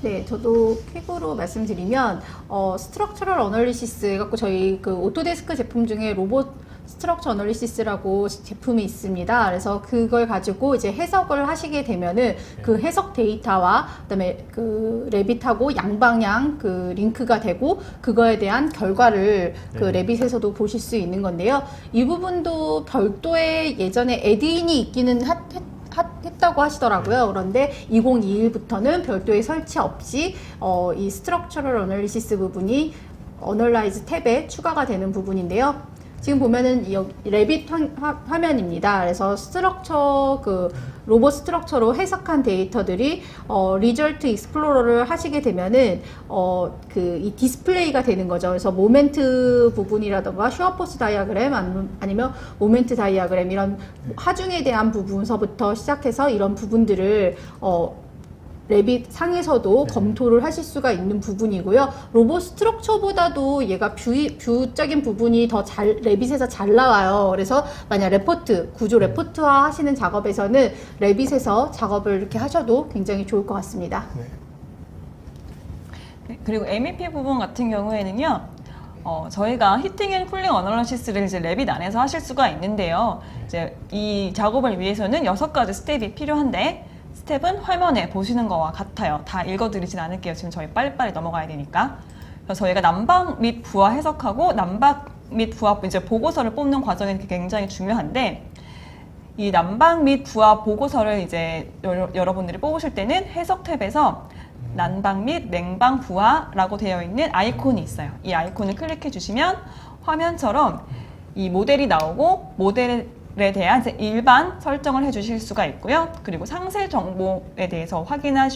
네, 저도 퀵으로 말씀드리면 스트럭처럴 어널리시스 해갖고 저희 그 오토데스크 제품 중에 로봇 스트럭처 어널리시스라고 제품이 있습니다. 그래서 그걸 가지고 이제 해석을 하시게 되면은 그 해석 데이터와 그다음에 그 레빗하고 양방향 그 링크가 되고 그거에 대한 결과를 그 레빗에서도 보실 수 있는 건데요. 이 부분도 별도의 예전에 애드인이 있기는 했다고 하시더라고요. 그런데 2021부터는 별도의 설치 없이 이 스트럭처럴 어널리시스 부분이 어널라이즈 탭에 추가가 되는 부분인데요. 지금 보면은 이 레빗 화면입니다. 그래서 스트럭처 그 로봇 스트럭처로 해석한 데이터들이 리절트 익스플로러를 하시게 되면은 그 이 디스플레이가 되는 거죠. 그래서 모멘트 부분이라던가 슈어포스 다이아그램 아니면 모멘트 다이아그램 이런 하중에 대한 부분서부터 시작해서 이런 부분들을 레빗 상에서도 검토를 하실 수가 있는 부분이고요. 로봇 스트럭처보다도 얘가 뷰적인 부분이 더 레빗에서 잘 나와요. 그래서 만약 구조 레포트화 하시는 작업에서는 레빗에서 작업을 이렇게 하셔도 굉장히 좋을 것 같습니다. 네, 그리고 MEP 부분 같은 경우에는요. 저희가 히팅 앤 쿨링 어널리시스를 이제 레빗 안에서 하실 수가 있는데요. 이제 이 작업을 위해서는 6가지 스텝이 필요한데 스텝은 화면에 보시는 거와 같아요. 다 읽어드리진 않을게요. 지금 저희 빨리빨리 넘어가야 되니까. 그래서 저희가 난방 및 부하 해석하고 난방 및 부하 이제 보고서를 뽑는 과정이 굉장히 중요한데 이 난방 및 부하 보고서를 이제 여러분들이 뽑으실 때는 해석 탭에서 난방 및 냉방 부하라고 되어 있는 아이콘이 있어요. 이 아이콘을 클릭해 주시면 화면처럼 이 모델이 나오고 모델에 대한 이제 일반 설정을 해주실 수가 있고요. 그리고 상세 정보에 대해서 확인해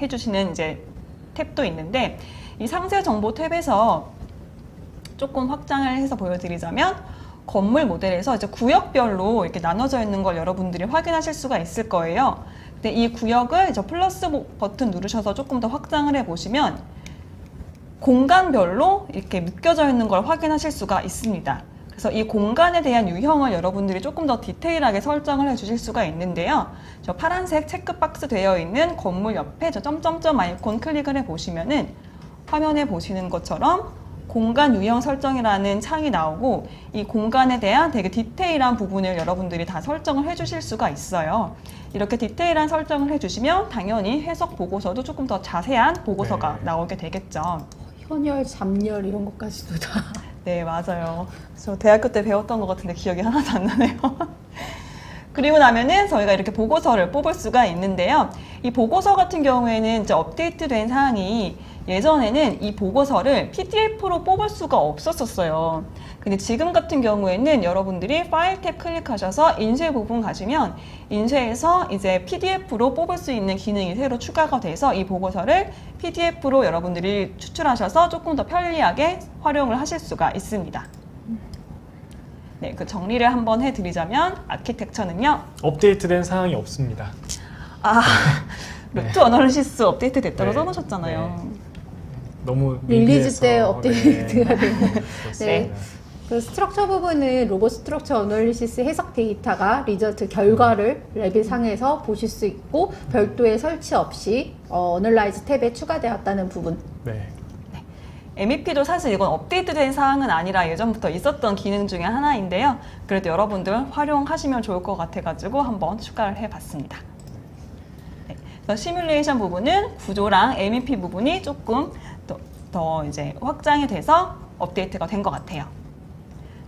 주시는 이제 탭도 있는데 이 상세 정보 탭에서 조금 확장을 해서 보여드리자면 건물 모델에서 이제 구역별로 이렇게 나눠져 있는 걸 여러분들이 확인하실 수가 있을 거예요. 근데 이 구역을 이제 플러스 버튼 누르셔서 조금 더 확장을 해 보시면 공간별로 이렇게 묶여져 있는 걸 확인하실 수가 있습니다. 그래서 이 공간에 대한 유형을 여러분들이 조금 더 디테일하게 설정을 해 주실 수가 있는데요. 저 파란색 체크박스 되어 있는 건물 옆에 저 점점점 아이콘 클릭을 해 보시면은 화면에 보시는 것처럼 공간 유형 설정이라는 창이 나오고 이 공간에 대한 되게 디테일한 부분을 여러분들이 다 설정을 해 주실 수가 있어요. 이렇게 디테일한 설정을 해 주시면 당연히 해석 보고서도 조금 더 자세한 보고서가 나오게 되겠죠. 현열, 잠열 이런 것까지도 다. 네, 맞아요. 저 대학교 때 배웠던 것 같은데 기억이 하나도 안 나네요. 그리고 나면은 저희가 이렇게 보고서를 뽑을 수가 있는데요. 이 보고서 같은 경우에는 이제 업데이트된 사항이 예전에는 이 보고서를 PDF로 뽑을 수가 없었어요. 근데 지금 같은 경우에는 여러분들이 파일 탭 클릭하셔서 인쇄 부분 가시면 인쇄해서 이제 PDF로 뽑을 수 있는 기능이 새로 추가가 돼서 이 보고서를 PDF로 여러분들이 추출하셔서 조금 더 편리하게 활용을 하실 수가 있습니다. 네, 그 정리를 한번 해드리자면 아키텍처는요. 업데이트된 사항이 없습니다. 루트 어널리시스 업데이트 됐다고 네. 써놓으셨잖아요. 너무 릴리즈 때 미비해서, 업데이트가 되고. 그렇습니다. 네. 그 스트럭처 부분은 로봇 스트럭처 어널리시스 해석 데이터가 리저트 결과를 레빗 상에서 보실 수 있고 별도의 설치 없이 어널라이즈 탭에 추가되었다는 부분. 네. MEP도 사실 이건 업데이트된 사항은 아니라 예전부터 있었던 기능 중에 하나인데요. 그래도 여러분들 활용하시면 좋을 것 같아가지고 한번 추가를 해봤습니다. 네, 그래서 시뮬레이션 부분은 구조랑 MEP 부분이 조금 더 이제 확장이 돼서 업데이트가 된 것 같아요.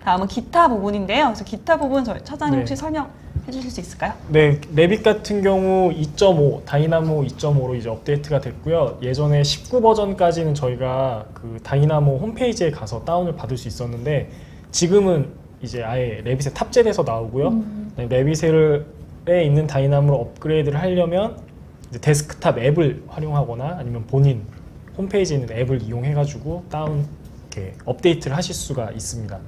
다음은 기타 부분인데요. 그래서 기타 부분 저희 차장님 혹시 설명해 주실 수 있을까요? 네, 레빗 같은 경우 2.5, 다이나모 2.5로 이제 업데이트가 됐고요. 예전에 19 버전까지는 저희가 그 다이나모 홈페이지에 가서 다운을 받을 수 있었는데 지금은 이제 아예 레빗에 탑재돼서 나오고요. 레빗에 있는 다이나모로 업그레이드를 하려면 이제 데스크탑 앱을 활용하거나 아니면 본인 홈페이지에 있는 앱을 이용해가지고 다운 이렇게 업데이트를 하실 수가 있습니다.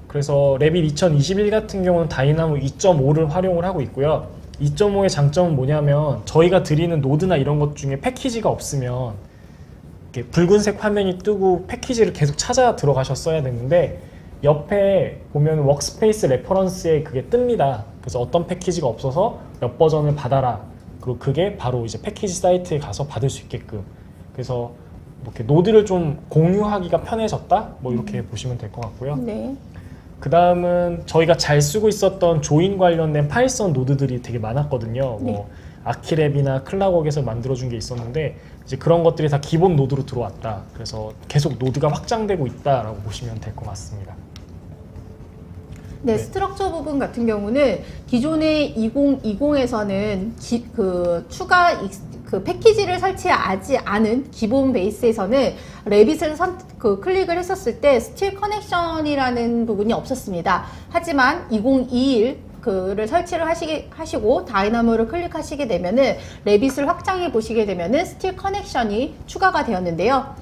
그래서 레빗 2021 같은 경우는 다이나모 2.5를 활용을 하고 있고요. 2.5의 장점은 뭐냐면 저희가 드리는 노드나 이런 것 중에 패키지가 없으면 이렇게 붉은색 화면이 뜨고 패키지를 계속 찾아 들어가셨어야 되는데 옆에 보면 워크스페이스 레퍼런스에 그게 뜹니다. 그래서 어떤 패키지가 없어서 몇 버전을 받아라. 그리고 그게 바로 이제 패키지 사이트에 가서 받을 수 있게끔. 그래서 뭐 이렇게 노드를 좀 공유하기가 편해졌다. 뭐 이렇게 보시면 될 것 같고요. 네. 그 다음은 저희가 잘 쓰고 있었던 조인 관련된 파이썬 노드들이 되게 많았거든요. 네. 뭐 아키랩이나 클라곡에서 만들어준 게 있었는데 이제 그런 것들이 다 기본 노드로 들어왔다. 그래서 계속 노드가 확장되고 있다라고 보시면 될 것 같습니다. 네, 네. 스트럭처 부분 같은 경우는 기존의 2020에서는 추가 그 패키지를 설치하지 않은 기본 베이스에서는 레빗을 클릭을 했었을 때 스틸 커넥션이라는 부분이 없었습니다. 하지만 2021 그를 설치를 하시고 다이나모를 클릭하시게 되면은 레빗을 확장해 보시게 되면은 스틸 커넥션이 추가가 되었는데요.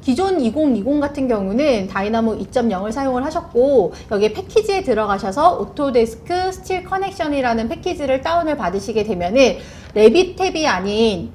기존 2020 같은 경우는 다이나모 2.0을 사용을 하셨고 여기에 패키지에 들어가셔서 오토데스크 스틸 커넥션이라는 패키지를 다운을 받으시게 되면은 레빗 탭이 아닌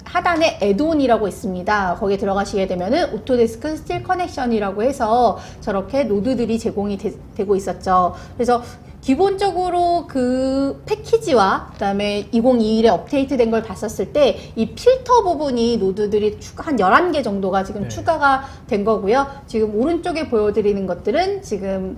하단에 애드온이라고 있습니다. 거기에 들어가시게 되면은 오토데스크 스틸 커넥션이라고 해서 저렇게 노드들이 제공이 되고 있었죠. 그래서 기본적으로 그 패키지와 그다음에 2021에 업데이트된 걸 봤었을 때 이 필터 부분이 노드들이 한 11개 정도가 지금 네. 추가가 된 거고요. 지금 오른쪽에 보여드리는 것들은 지금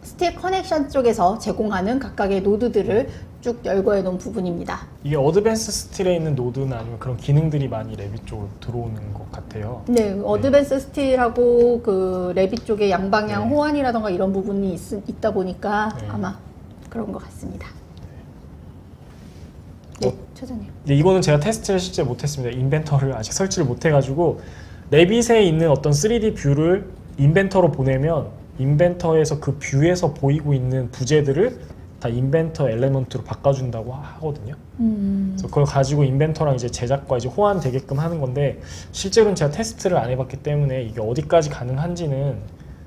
스틸 커넥션 쪽에서 제공하는 각각의 노드들을 쭉 열거해 놓은 부분입니다. 이게 어드밴스 스틸에 있는 노드나 아니면 그런 기능들이 많이 레빗 쪽으로 들어오는 것 같아요. 네, 어드밴스 스틸하고 그 레빗 쪽에 양방향 네. 호환이라던가 이런 부분이 있다 보니까 네. 아마 그런 것 같습니다. 네, 차장님. 근데 이거는 제가 테스트를 실제 못했습니다. 인벤터를 아직 설치를 못해가지고 레빗에 있는 어떤 3D 뷰를 인벤터로 보내면 인벤터에서 그 뷰에서 보이고 있는 부재들을 다 인벤터 엘레먼트로 바꿔준다고 하거든요. 그래서 그걸 가지고 인벤터랑 이제 제작과 이제 호환되게끔 하는 건데 실제로는 제가 테스트를 안 해봤기 때문에 이게 어디까지 가능한지는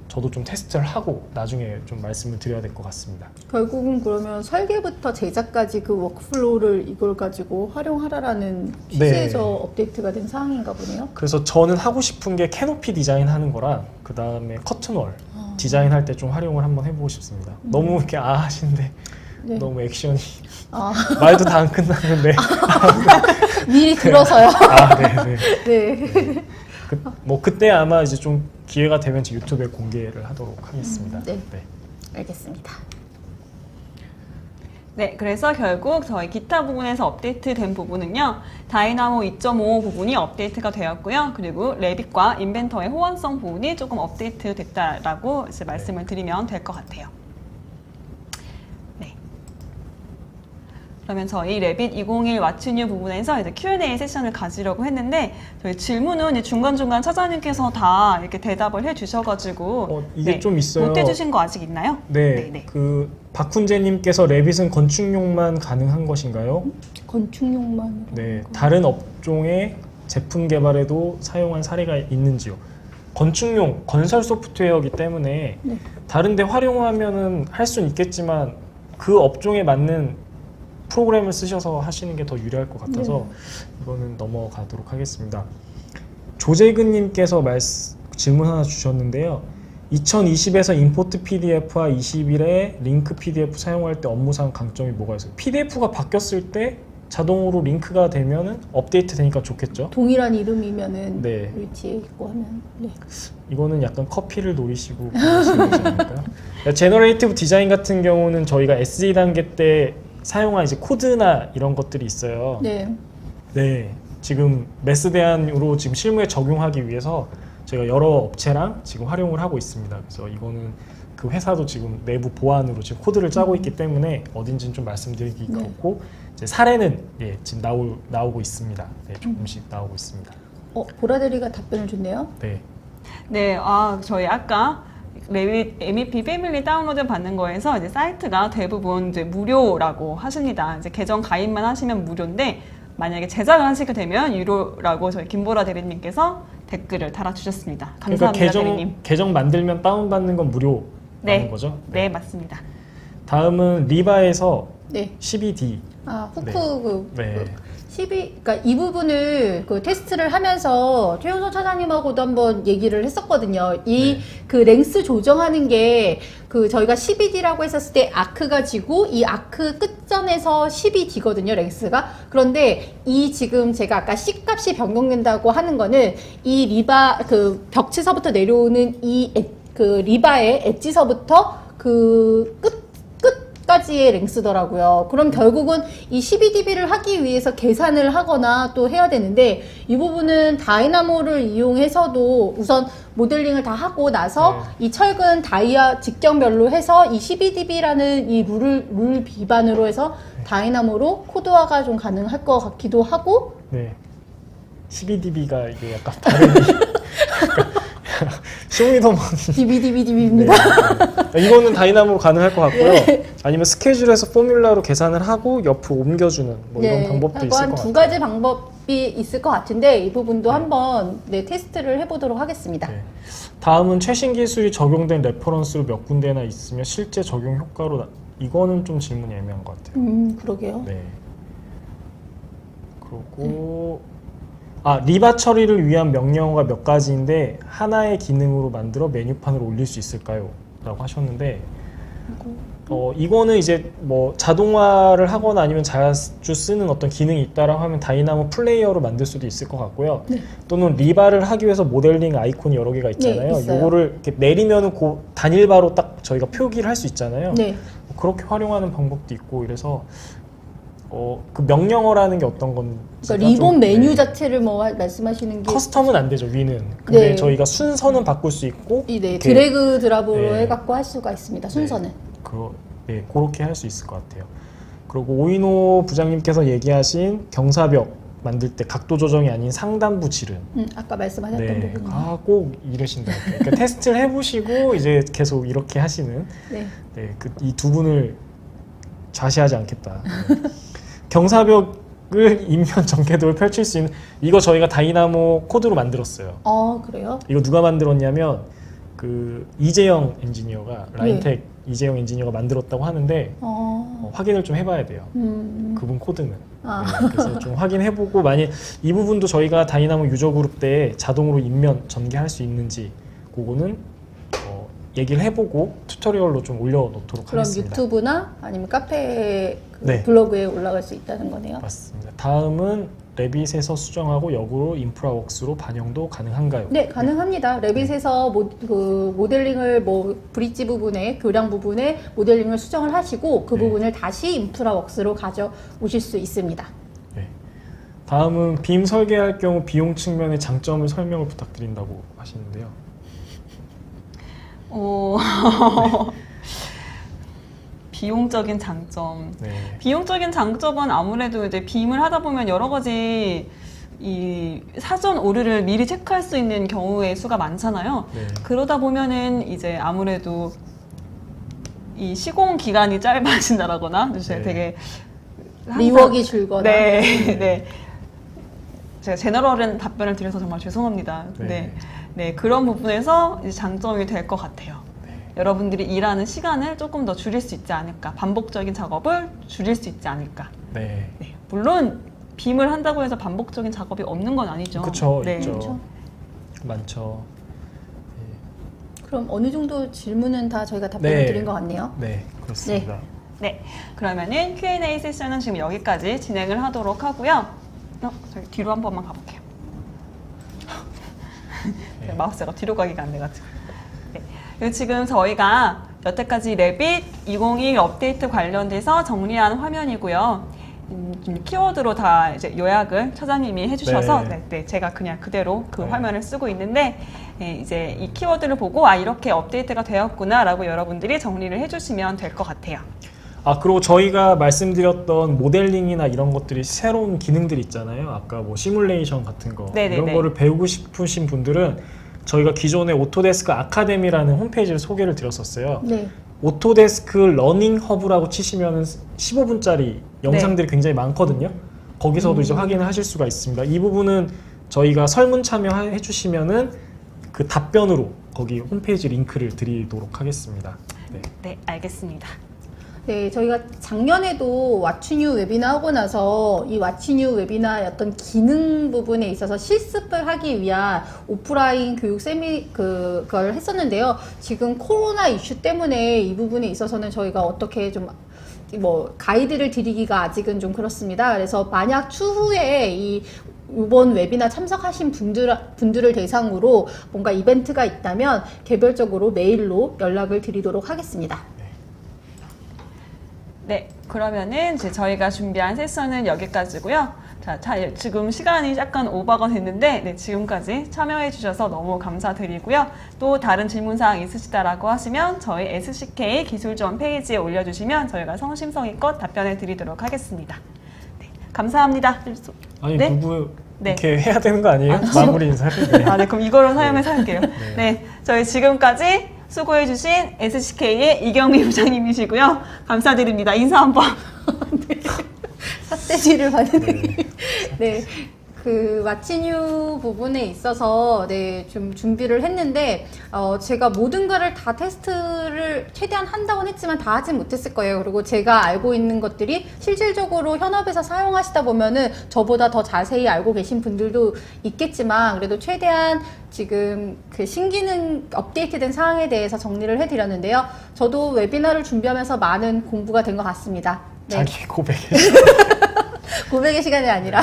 저도 좀 테스트를 하고 나중에 좀 말씀을 드려야 될 것 같습니다. 결국은 그러면 설계부터 제작까지 그 워크플로우를 이걸 가지고 활용하라라는 취지에서 네. 업데이트가 된 사항인가 보네요. 그래서 저는 하고 싶은 게 캐노피 디자인하는 거랑 그 다음에 커튼월 디자인할 때 좀 활용을 한번 해보고 싶습니다. 너무 이렇게 하시는데 네. 너무 액션이 아, 말도 다 안 끝났는데 미리 들어서요. 네네. 네. 뭐 그때 아마 이제 좀 기회가 되면 제 유튜브에 공개를 하도록 하겠습니다. 네. 알겠습니다. 네, 그래서 결국 저희 기타 부분에서 업데이트된 부분은요, 다이나모 2.5 부분이 업데이트가 되었고요. 그리고 레빗과 인벤터의 호환성 부분이 조금 업데이트 됐다라고 이제 말씀을 드리면 될 것 같아요. 네. 그러면 저희 레빗 2021 What's New 부분에서 이제 Q&A 세션을 가지려고 했는데 저희 질문은 이제 중간중간 차장님께서 다 이렇게 대답을 해주셔가지고 이게 좀 있어요. 못 해주신 거 아직 있나요? 네, 그 박훈재님께서 레빗은 건축용만 가능한 것인가요? 건축용만. 네, 다른 업종의 제품 개발에도 사용한 사례가 있는지요? 건축용, 건설 소프트웨어이기 때문에 네. 다른 데 활용하면은 할 수는 있겠지만 그 업종에 맞는 프로그램을 쓰셔서 하시는 게 더 유리할 것 같아서 이거는 넘어가도록 하겠습니다. 조재근님께서 질문 하나 주셨는데요. 2020에서 임포트 PDF와 21에 링크 PDF 사용할 때 업무상 강점이 뭐가 있어요? PDF가 바뀌었을 때 자동으로 링크가 되면은 업데이트 되니까 좋겠죠? 동일한 이름이면은 네. 위치에 있고 하면. 네. 이거는 약간 커피를 노리시고 그러시는 거지 않을까요? 제너레이티브 디자인 같은 경우는 저희가 SE 단계 때 사용한 이제 코드나 이런 것들이 있어요. 네. 네, 지금 메스 대안으로 지금 실무에 적용하기 위해서 저희가 여러 업체랑 지금 활용을 하고 있습니다. 그래서 이거는 그 회사도 지금 내부 보안으로 지금 코드를 짜고 있기 때문에 어딘지는 좀 말씀드리기 그렇고 이제 사례는 지금 나오고 있습니다. 네, 조금씩 나오고 있습니다. 보라데리가 답변을 줬네요. 네, 네, 저희 아까 레빗 MEP 패밀리 다운로드 받는 거에서 이제 사이트가 대부분 이제 무료라고 하십니다. 이제 계정 가입만 하시면 무료인데 만약에 제작을 하시게 되면 유료라고 저희 김보라 대리님께서 댓글을 달아주셨습니다. 감사합니다, 그러니까 대리님. 계정 만들면 다운 받는 건 무료라는 네, 거죠? 네, 맞습니다. 다음은 리바에서 네. 12D. 아, 후크 네. 네. 그러니까 이 부분을 그 테스트를 하면서 최윤선 차장님하고도 한번 얘기를 했었거든요. 이 그 랭스 조정하는 게 그 저희가 12D라고 했었을 때 아크가 지고 이 아크 끝점에서 12D거든요, 랭스가. 그런데 이 지금 제가 아까 C 값이 변경된다고 하는 거는 이 리바 그 벽체서부터 내려오는 이 그 리바의 엣지서부터 그 끝까지의 랭스더라고요. 그럼 결국은 이 12dB를 하기 위해서 계산을 하거나 또 해야 되는데 이 부분은 다이나모를 이용해서도 우선 모델링을 다 하고 나서 이 철근 다이아 직경별로 해서 이 12dB라는 이 룰 기반으로 해서 다이나모로 코드화가 좀 가능할 것 같기도 하고. 네. 12dB가 이게 약간 다른 쇼미더머니 DBDBDB입니다. 네. 이거는 다이나모로 가능할 것 같고요. 네. 아니면 스케줄에서 포뮬라로 계산을 하고 옆으로 옮겨주는 뭐 이런 방법도 있을 것 같아요. 두 가지 방법이 있을 것 같은데 이 부분도 한번 테스트를 해보도록 하겠습니다. 네. 다음은 최신 기술이 적용된 레퍼런스로 몇 군데나 있으며 실제 적용 효과로 이거는 좀 질문이 애매한 것 같아요. 그러게요. 네. 그리고 리바 처리를 위한 명령어가 몇 가지인데 하나의 기능으로 만들어 메뉴판으로 올릴 수 있을까요? 라고 하셨는데 이거는 이제 뭐 자동화를 하거나 아니면 자주 쓰는 어떤 기능이 있다라고 하면 다이나모 플레이어로 만들 수도 있을 것 같고요. 네. 또는 리바를 하기 위해서 모델링 아이콘이 여러 개가 있잖아요. 네, 있어요. 이거를 이렇게 내리면은 그 단일바로 딱 저희가 표기를 할 수 있잖아요. 네. 그렇게 활용하는 방법도 있고 이래서 그 명령어라는 게 어떤 건지 그러니까 리본 메뉴 자체를 뭐 말씀하시는 게 커스텀은 안 되죠, 위는. 근데 네. 저희가 순서는 바꿀 수 있고 드래그 드랍으로 네. 해갖고 할 수가 있습니다. 순서는. 그렇게 할 수 있을 것 같아요. 그리고 오이노 부장님께서 얘기하신 경사벽 만들 때 각도 조정이 아닌 상단부 지름. 아까 말씀하셨던 부분이요. 꼭 이러신다. 그러니까 테스트를 해보시고 이제 계속 이렇게 하시는. 네. 이 두 분을 좌시하지 않겠다. 경사벽을 인면 전개도를 펼칠 수 있는 이거 저희가 다이나모 코드로 만들었어요. 그래요? 이거 누가 만들었냐면 그 이재영 엔지니어가 라인텍 이재영 엔지니어가 만들었다고 하는데 확인을 좀 해봐야 돼요. 그분 코드는. 그래서 좀 확인해보고 만약 이 부분도 저희가 다이나모 유저 그룹 때 자동으로 인면 전개할 수 있는지 그거는 얘기를 해보고 튜토리얼로 좀 올려놓도록 그럼 하겠습니다. 유튜브나 아니면 카페 네. 블로그에 올라갈 수 있다는 거네요. 맞습니다. 다음은 레빗에서 수정하고 역으로 인프라웍스로 반영도 가능한가요? 네, 가능합니다. 레빗에서 모델링을 브릿지 부분에 교량 부분에 모델링을 수정을 하시고 그 부분을 다시 인프라웍스로 가져오실 수 있습니다. 네. 다음은 빔 설계할 경우 비용 측면의 장점을 설명을 부탁드린다고 하시는데요. 비용적인 장점. 네. 비용적인 장점은 아무래도 이제 빔을 하다 보면 여러 가지 이 사전 오류를 미리 체크할 수 있는 경우의 수가 많잖아요. 네. 그러다 보면은 이제 아무래도 이 시공 기간이 짧아진다라거나 되게 리워크가 줄거나. 네. 제가 제너럴한 답변을 드려서 정말 죄송합니다. 네, 그런 부분에서 이제 장점이 될 것 같아요. 여러분들이 일하는 시간을 조금 더 줄일 수 있지 않을까, 반복적인 작업을 줄일 수 있지 않을까. 물론 빔을 한다고 해서 반복적인 작업이 없는 건 아니죠. 그렇죠, 네. 있죠. 많죠. 그럼 어느 정도 질문은 다 저희가 답변을 드린 것 같네요. 네, 그렇습니다. 네, 그러면은 Q&A 세션은 지금 여기까지 진행을 하도록 하고요. 저희 뒤로 한 번만 가볼게요. 마우스가 뒤로 가기가 안 돼가지고. 그리고 지금 저희가 여태까지 레빗 2021 업데이트 관련돼서 정리한 화면이고요. 좀 키워드로 다 이제 요약을 처장님이 해주셔서 제가 그냥 그대로 그 화면을 쓰고 있는데 이제 이 키워드를 보고 이렇게 업데이트가 되었구나라고 여러분들이 정리를 해주시면 될 것 같아요. 그리고 저희가 말씀드렸던 모델링이나 이런 것들이 새로운 기능들이 있잖아요. 아까 뭐 시뮬레이션 같은 거 이런 거를 배우고 싶으신 분들은 저희가 기존에 오토데스크 아카데미라는 홈페이지를 소개를 드렸었어요. 오토데스크 러닝 허브라고 치시면 15분짜리 영상들이 굉장히 많거든요. 거기서도 이제 확인을 하실 수가 있습니다. 이 부분은 저희가 설문 참여해 주시면은 그 답변으로 거기 홈페이지 링크를 드리도록 하겠습니다. 네, 알겠습니다. 네, 저희가 작년에도 왓츠뉴 웨비나 하고 나서 이 왓츠뉴 웨비나의 어떤 기능 부분에 있어서 실습을 하기 위한 오프라인 교육 그걸 했었는데요. 지금 코로나 이슈 때문에 이 부분에 있어서는 저희가 어떻게 좀 가이드를 드리기가 아직은 좀 그렇습니다. 그래서 만약 추후에 이번 웨비나 참석하신 분들을 대상으로 뭔가 이벤트가 있다면 개별적으로 메일로 연락을 드리도록 하겠습니다. 네, 그러면은 이제 저희가 준비한 세션은 여기까지고요. 자, 지금 시간이 약간 오버가 됐는데, 네, 지금까지 참여해 주셔서 너무 감사드리고요. 또 다른 질문사항 있으시다라고 하시면 저희 SCK 기술지원 페이지에 올려주시면 저희가 성심성의껏 답변해 드리도록 하겠습니다. 네, 감사합니다. 아니 네? 누구 네. 이렇게 해야 되는 거 아니에요? 마무리 인사를. 네. 네, 그럼 이거로 사용해서 할게요. 네, 저희 지금까지 수고해주신 SCK의 이경미 부장님이시고요. 감사드립니다. 인사 한번. 네. 삿대질을 받는. 네. 그 왓츠뉴 부분에 있어서 네, 좀 준비를 했는데 제가 모든 거를 다 테스트를 최대한 한다고는 했지만 다 하진 못했을 거예요. 그리고 제가 알고 있는 것들이 실질적으로 현업에서 사용하시다 보면은 저보다 더 자세히 알고 계신 분들도 있겠지만 그래도 최대한 지금 그 신기능 업데이트된 사항에 대해서 정리를 해드렸는데요. 저도 웨비나를 준비하면서 많은 공부가 된 것 같습니다. 네. 자기 고백에 고백의 시간이 아니라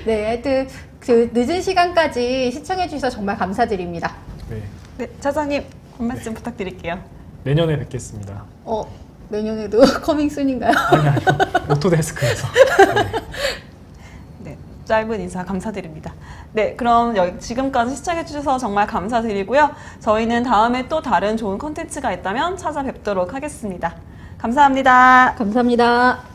네, 하여튼 그 늦은 시간까지 시청해 주셔서 정말 감사드립니다. 네. 네, 차장님 한 말씀 부탁드릴게요. 내년에 뵙겠습니다. 내년에도 커밍순인가요? 아니 오토데스크에서. 네, 짧은 인사 감사드립니다. 네, 그럼 지금까지 시청해 주셔서 정말 감사드리고요. 저희는 다음에 또 다른 좋은 콘텐츠가 있다면 찾아뵙도록 하겠습니다. 감사합니다. 감사합니다.